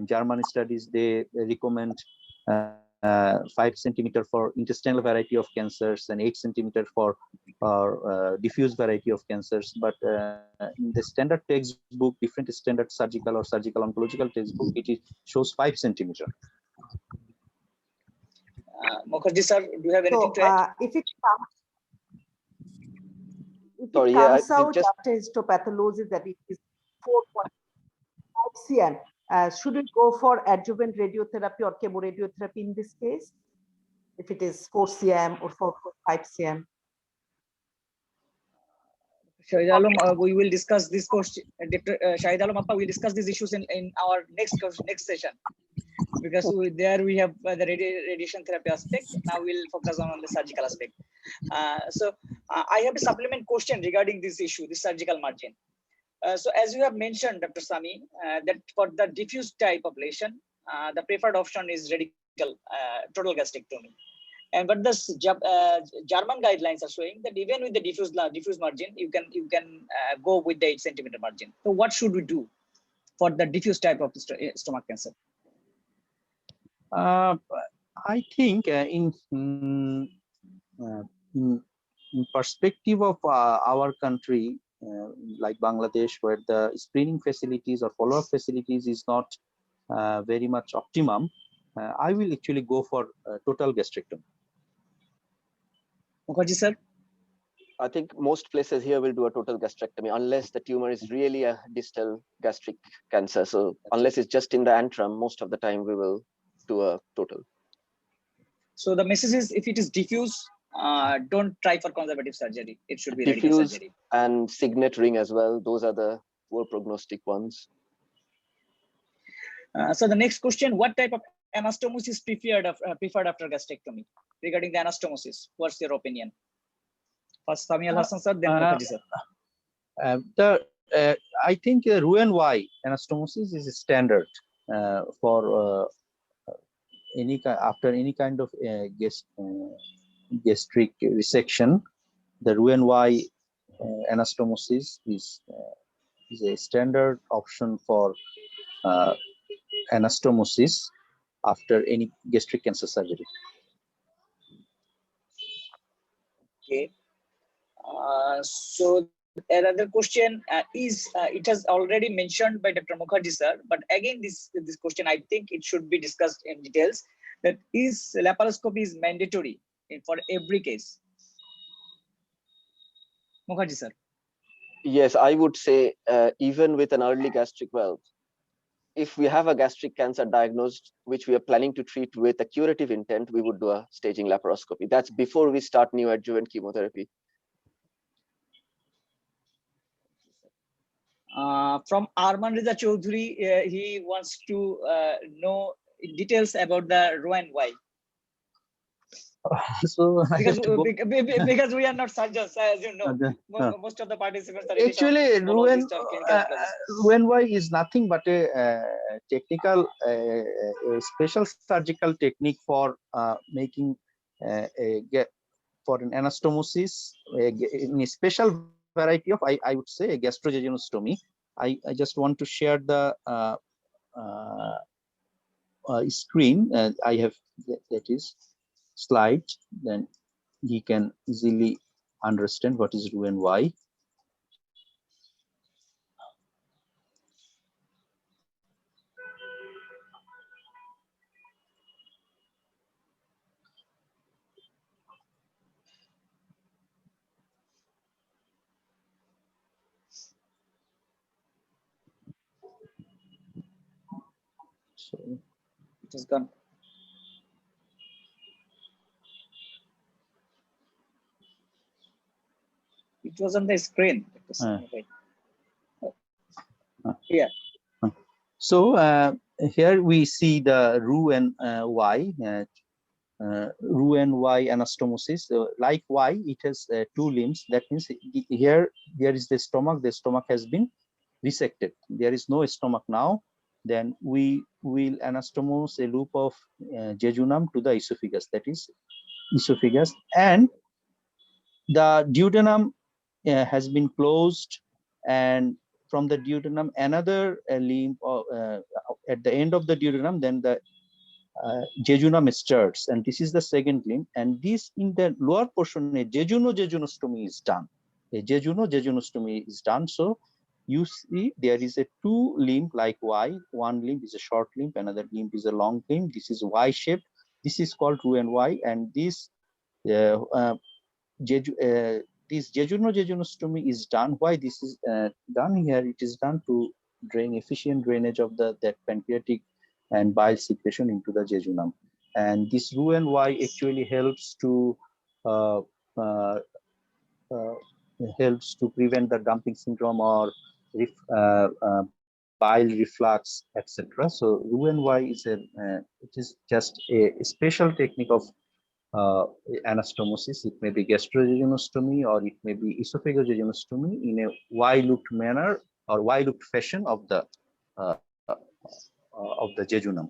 German studies, they recommend 5 centimeter for intestinal variety of cancers and 8 centimeter for diffuse variety of cancers. But in the standard textbook, different standard surgical or surgical oncological textbook, shows 5 centimeter. Mukherjee sir, do you have anything to add? If it Sorry, comes yeah, out just after histopathology that it is 4.5 cm, should we go for adjuvant radiotherapy or chemoradiotherapy in this case? If it is 4 cm or 4.5 cm? Shahid Alam, we will discuss this question. Dr. Shahid Alam Appa will discuss these issues in our next session, because there we have the radiation therapy aspect. Now we'll focus on the surgical aspect. I have a supplement question regarding this issue, the surgical margin. So as you have mentioned, Dr. Sami, that for the diffuse type population, the preferred option is radical total gastrectomy. And but the German guidelines are showing that even with the diffuse margin, you can go with the 8 centimeter margin. So what should we do for the diffuse type of stomach cancer? I think in perspective of our country, like Bangladesh, where the screening facilities or follow-up facilities is not very much optimum, I will actually go for total gastrectomy. Mukherjee sir? I think most places here will do a total gastrectomy unless the tumor is really a distal gastric cancer. So unless it's just in the antrum, most of the time we will do a total. So the message is, if it is diffuse, don't try for conservative surgery. It should be radical Diffuse surgery. and signet ring as well. Those are the poor prognostic ones. So the next question, what type of anastomosis is preferred after gastrectomy? Regarding the anastomosis, what's your opinion? First Sami-Al-Hasan sir, then Mukherjee sir. I think Roux-en-Y anastomosis is standard for after any kind of gastric resection. The Roux-en-Y anastomosis is a standard option for anastomosis after any gastric cancer surgery. Okay. So another question is, it has already mentioned by Dr. Mukherjee sir, but again this question, I think it should be discussed in details, that is laparoscopy is mandatory for every case. Mukherjee sir. Yes, I would say even with an early gastric valve, if we have a gastric cancer diagnosed, which we are planning to treat with a curative intent, we would do a staging laparoscopy. That's before we start neoadjuvant chemotherapy. From Arman Riza Chaudhary, he wants to know details about the Roux-en-Y. So because we are not surgeons, as you know, most of the participants are actually Roux-en-Y is nothing but a technical, a special surgical technique for making for an anastomosis in a special variety of, I would say, a gastrojejunostomy. I just want to share the screen. I have that is slide, then he can easily understand what is Roux-en-Y. So It is gone. It was on the screen. uh, Yeah. so here we see the Roux-en-Y. Roux-en-Y anastomosis. Like Y, it has two limbs. That means here there is the stomach. The stomach has been resected. There is no stomach now. Then we will anastomose a loop of jejunum to the esophagus. That is esophagus, and the duodenum has been closed, and from the duodenum another limb at the end of the duodenum, then the jejunum starts, and this is the second limb, and this in the lower portion a jejunostomy is done. A jejunostomy is done. So you see there is a two limb like Y. One limb is a short limb, another limb is a long limb. This is Y shaped. This is called Roux-en-Y, and this this jejunostomy is done. Why this is done here? It is done to drain efficient drainage of that pancreatic and bile secretion into the jejunum. And this Roux-en-Y actually helps to uh, uh, uh, prevent the dumping syndrome or bile reflux, etc. So Roux-en-Y is it is just a special technique of uh, anastomosis. It may be gastrojejunostomy or it may be esophagojejunostomy in a Y-looped manner or Y-looped fashion uh, of the jejunum.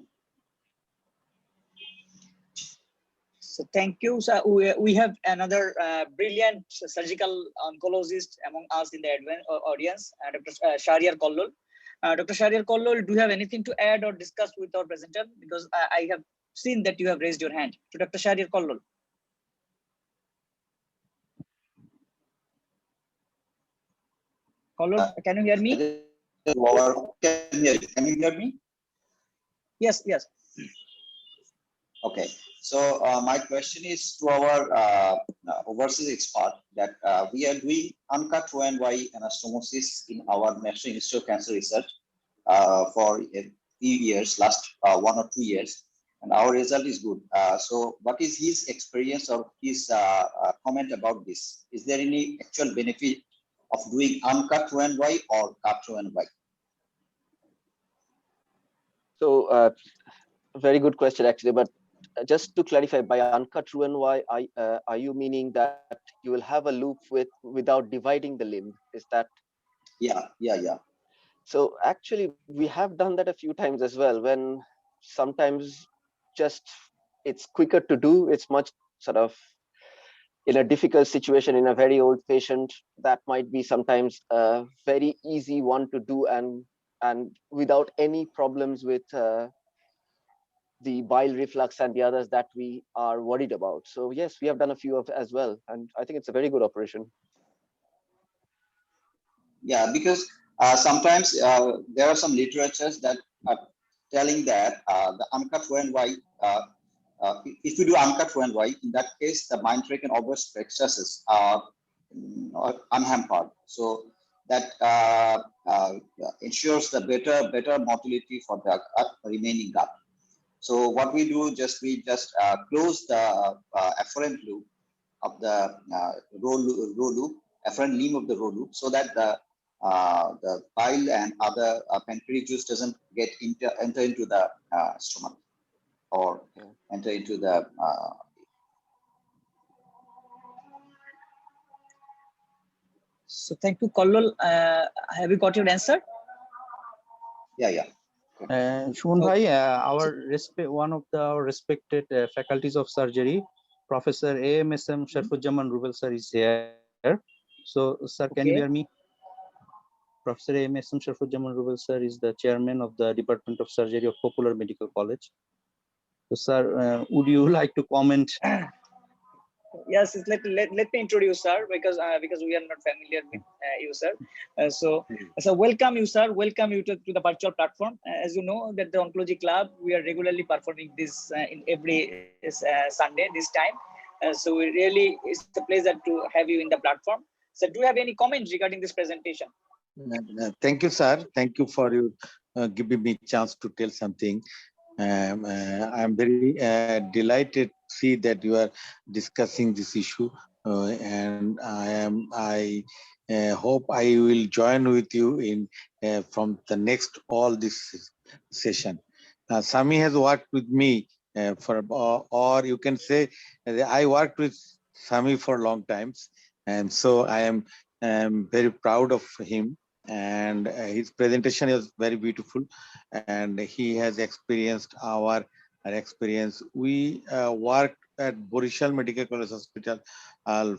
So thank you. So we have another brilliant surgical oncologist among us in the audience, Dr. Shahriar Kollol. Dr. Shahriar Kollol, do you have anything to add or discuss with our presenter? Because I have seen that you have raised your hand. To Dr. Shahriar Kollol. Kollol, can you hear me? Can you hear me? Yes, yes. Okay. So my question is to our overseas expert that we are doing uncut Roux-en-Y anastomosis in our National Institute of Cancer Research for a few years, last 1 or 2 years, and our result is good. So what is his experience or his comment about this? Is there any actual benefit of doing uncut Roux-en-Y or cut Roux-en-Y? So, very good question, actually. But just to clarify, by uncut Roux-en-Y, are you meaning that you will have a loop without dividing the limb? Is that? Yeah. So actually, we have done that a few times as well. When sometimes just it's quicker to do. It's much sort of in a difficult situation in a very old patient. That might be sometimes a very easy one to do and without any problems with the bile reflux and the others that we are worried about. So yes, we have done a few of as well, and I think it's a very good operation. Yeah, because sometimes there are some literatures that are telling that the uncut Roux-en-Y, if you do uncut Roux-en-Y, in that case, the mindtrack and obvious plexuses are unhampered. So that ensures the better motility for the remaining gut. So what we do, we just close the afferent loop of the row loop, afferent limb of the row loop, so that the bile and other pancreatic juice doesn't get enter into the stomach or enter into the. So thank you, Kollol. Have you got your answer? Yeah. Shun Bhai, one of our respected faculties of surgery, Professor AMSM Sharfuzzaman Rubel sir is here. So, sir, can you hear me? Professor AMSM Sharfuzzaman Rubel sir is the chairman of the Department of Surgery of Popular Medical College. So, sir, would you like to comment? Yes, let me introduce sir, because we are not familiar with you, sir. So welcome you, sir. Welcome you to the virtual platform. As you know, that the Oncology Club, we are regularly performing this in every Sunday this time. So we really, it's a pleasure to have you in the platform. So do you have any comments regarding this presentation? Thank you, sir. Thank you for you giving me chance to tell something. I'm very delighted to see that you are discussing this issue, and I hope I will join with you in from the next all this session. Sami has worked with me or you can say I worked with Sami for long times, and so I am very proud of him, and his presentation is very beautiful, and he has experienced our experience. We worked at Borishal Medical College Hospital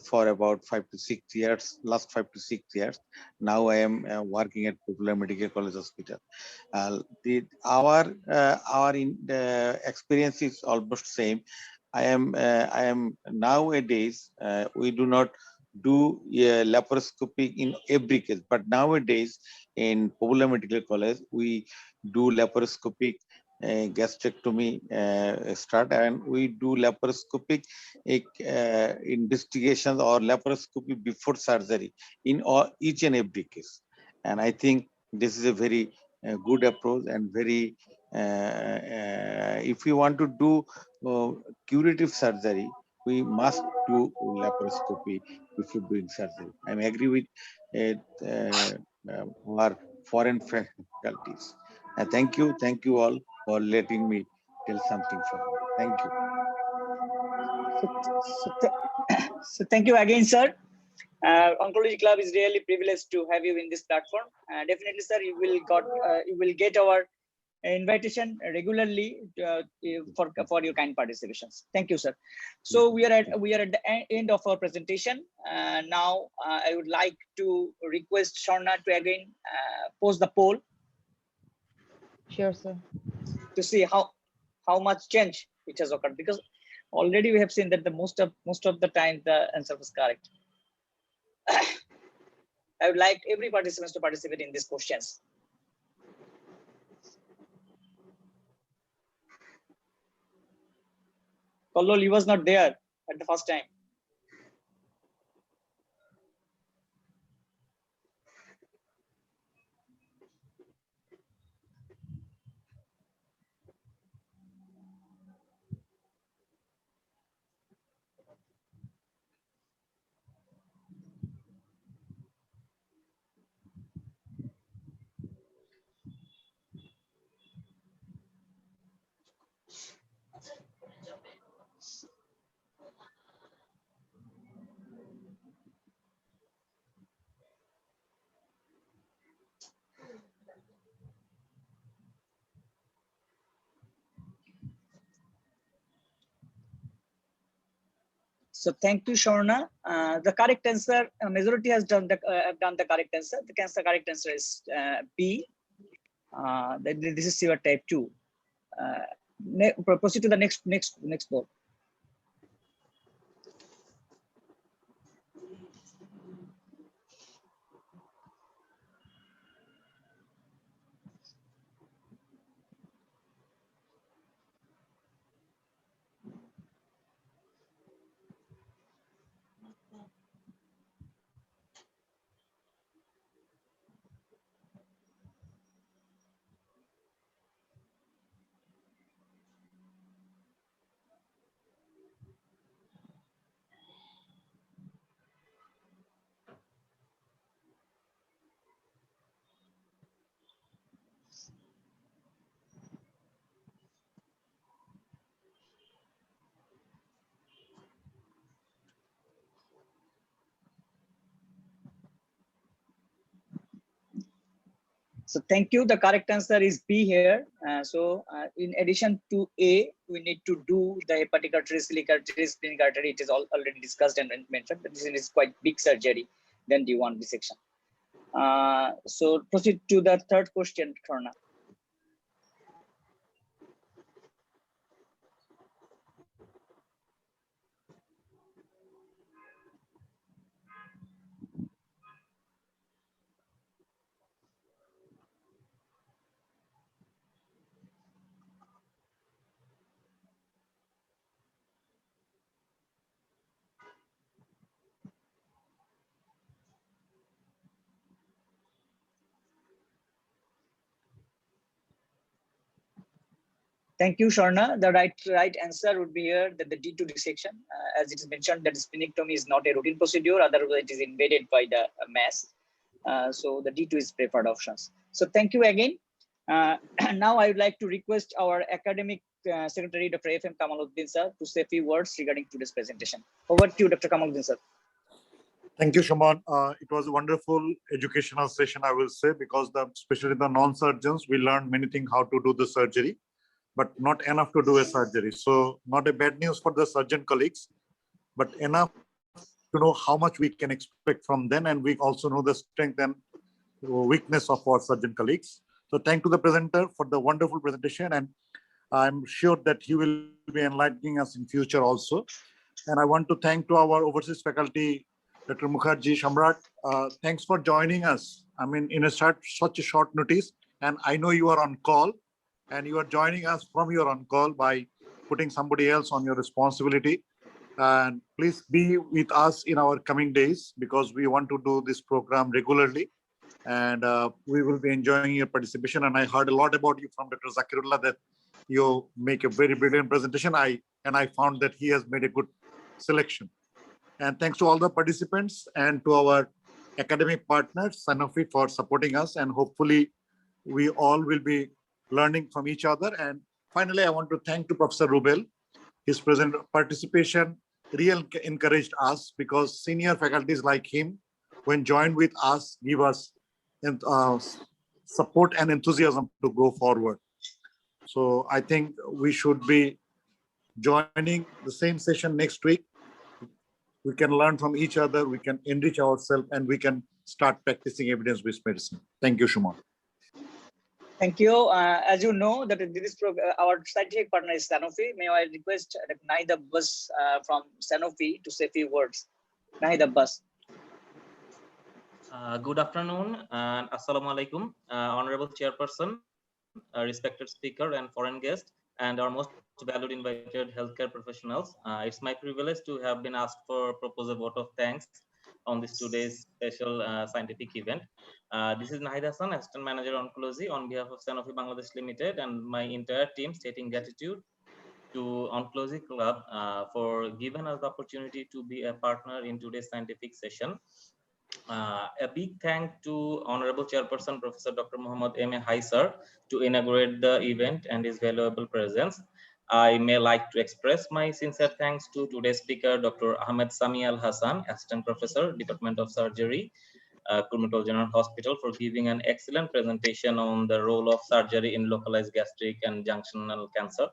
for about 5 to 6 years, last 5 to 6 years. Now I am working at Popular Medical College Hospital. Our experience is almost same. I am nowadays we do not do laparoscopy in every case, but nowadays in Popular Medical College we do laparoscopic gastrectomy start, and we do laparoscopic investigations or laparoscopy before surgery in each and every case. And I think this is a very good approach, and very if we want to do curative surgery, we must do laparoscopy before doing surgery. I agree with our foreign faculties. Thank you all for letting me tell something for you. Thank you. So thank you again, sir. Oncology Club is really privileged to have you in this platform. Definitely, sir, you will get our invitation regularly for your kind participations. Thank you, sir. So we are at the end of our presentation. Now I would like to request Sharna to again post the poll. Sure, sir. To see how much change which has occurred, because already we have seen that the most of the time the answer was correct. I would like every participant to participate in these questions. Kollol, he was not there at the first time. So thank you, Sharna. The correct answer, majority has done the correct answer. The correct answer is B. This is your type 2. Proceed to the next board. So thank you. The correct answer is B here. In addition to A, we need to do the hepatic artery, silica artery, splenic artery. It is already discussed and mentioned, but this is quite big surgery than the one dissection. So proceed to the third question, Karna. Thank you, Sharna. The right answer would be here that the D2 dissection, as it is mentioned, that splenectomy is not a routine procedure, otherwise it is invaded by the mass. So the D2 is preferred options. So thank you again. Now I would like to request our academic secretary, Dr. F.M. Kamaluddin sir, to say a few words regarding today's presentation. Over to you, Dr. Kamaluddin sir. Thank you, Shaman. It was a wonderful educational session, I will say, because especially the non-surgeons, we learned many things how to do the surgery, but not enough to do a surgery. So not a bad news for the surgeon colleagues, but enough to know how much we can expect from them. And we also know the strength and weakness of our surgeon colleagues. So thank to the presenter for the wonderful presentation. And I'm sure that he will be enlightening us in future also. And I want to thank to our overseas faculty, Dr. Mukherjee, Shamrat. Thanks for joining us. I mean, in such a short notice, and I know you are on call, and you are joining us from your on call by putting somebody else on your responsibility. And please be with us in our coming days because we want to do this program regularly. And we will be enjoying your participation. And I heard a lot about you from Dr. Zakirullah that you make a very brilliant presentation. I found that he has made a good selection. And thanks to all the participants and to our academic partners, Sanofi, for supporting us. And hopefully we all will be learning from each other. And finally, I want to thank to Professor Rubel. His present participation really encouraged us because senior faculties like him, when joined with us, give us support and enthusiasm to go forward. So I think we should be joining the same session next week. We can learn from each other, we can enrich ourselves, and we can start practicing evidence-based medicine. Thank you, Shuman. Thank you. As you know, that this our scientific partner is Sanofi. May I request Nahid Abbas from Sanofi to say a few words. Nahid Abbas. Good afternoon and Assalamu alaikum, Honorable Chairperson, respected speaker and foreign guest, and our most valued invited healthcare professionals. It's my privilege to have been asked for propose a vote of thanks on this today's special scientific event. This is Nahid Hasan, Assistant Manager Oncology on behalf of Sanofi Bangladesh Limited and my entire team stating gratitude to Oncology Club for giving us the opportunity to be a partner in today's scientific session. A big thank to Honorable Chairperson Professor Dr. Muhammad M.A. Haisar to inaugurate the event and his valuable presence. I may like to express my sincere thanks to today's speaker, Dr. Ahmad Sami-Al-Hasan, Assistant Professor, Department of Surgery, Kurmatal General Hospital, for giving an excellent presentation on the role of surgery in localized gastric and junctional cancer.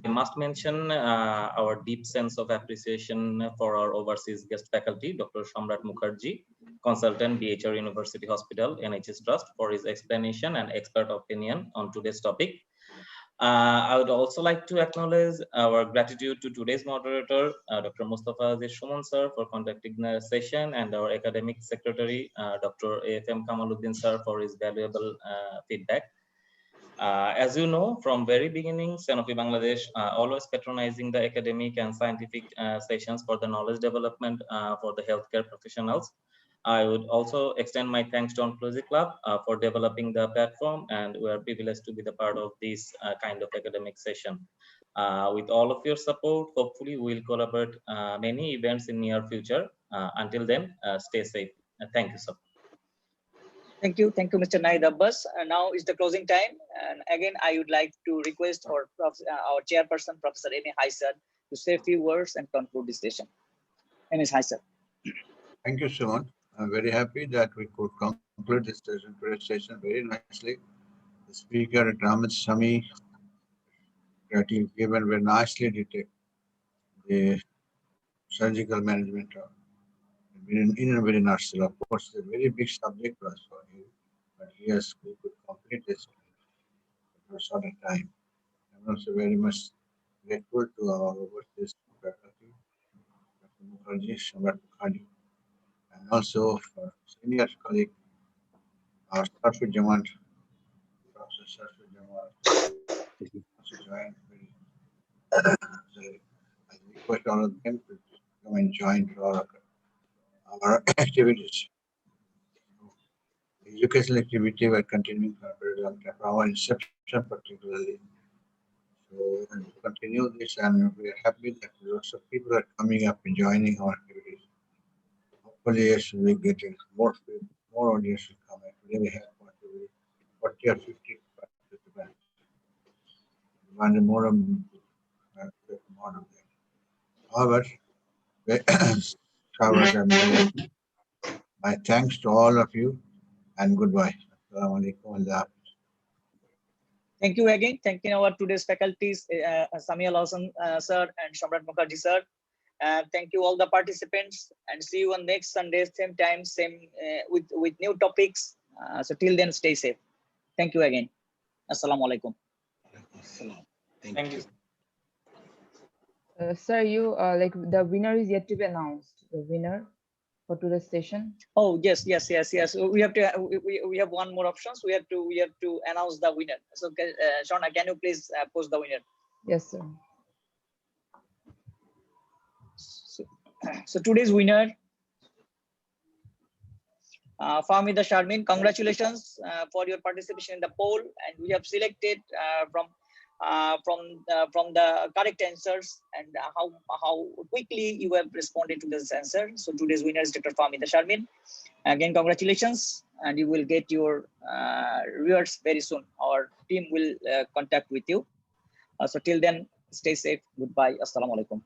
I must mention our deep sense of appreciation for our overseas guest faculty, Dr. Shamrat Mukherjee, Consultant, BHR University Hospital, NHS Trust, for his explanation and expert opinion on today's topic. I would also like to acknowledge our gratitude to today's moderator, Dr. Mustafa Aziz Shuman sir, for conducting the session, and our academic secretary, Dr. A.F.M. Kamaluddin sir, for his valuable feedback. As you know, from very beginning, Sanofi Bangladesh always patronizing the academic and scientific sessions for the knowledge development for the healthcare professionals. I would also extend my thanks to Oncology Club for developing the platform, and we are privileged to be the part of this kind of academic session. With all of your support, hopefully we'll collaborate many events in near future. Until then, stay safe. Thank you, sir. Thank you, Mr. Nahid Abbas. Now is the closing time, and again, I would like to request our chairperson, Professor M.A. Haisar, to say a few words and conclude this session. M.S. Haisar. Thank you, Suman. I'm very happy that we could conclude this session, today's session very nicely. The speaker, Ahmad Sami, that he given very nicely detailed the surgical management in a very nutshell. Of course, it's a very big subject was for him, but yes, we could complete this in a short time. I'm also very much grateful to our overseas faculty, Dr. Mukherjee, Shamrat Mukherjee, and also for senior colleague, our Sarfid Jamal, Professor Sarfid Jamal, also joined. I request all of them to come and join our activities. Educational activity were continuing for a very long time. Our inception, particularly So we can continue this, and we are happy that lots of people are coming up and joining our activities. Hopefully, yes, we get more audience will come. Today we have 40 or 50 participants. We want more of more of them. However, my thanks to all of you and goodbye. Assalamu alaikum. Allah. Thank you again. Thanking our today's faculties, Sami-Al-Hasan sir and Shamrat Mukherjee sir. Thank you all the participants, and see you on next Sunday, same time, same with new topics. So till then, stay safe. Thank you again. Assalamu alaikum. Thank you. Sir, you like the winner is yet to be announced. The winner for today's session. Oh yes. We have to. We have one more options. We have to announce the winner. So Shauna, can you please post the winner? Yes, sir. So today's winner, Fahmida Sharmin, congratulations for your participation in the poll, and we have selected from the correct answers and how quickly you have responded to this answer. So today's winner is Dr. Fahmida Sharmin. Again, congratulations, and you will get your rewards very soon. Our team will contact with you. So till then, stay safe. Goodbye. Assalamu alaikum.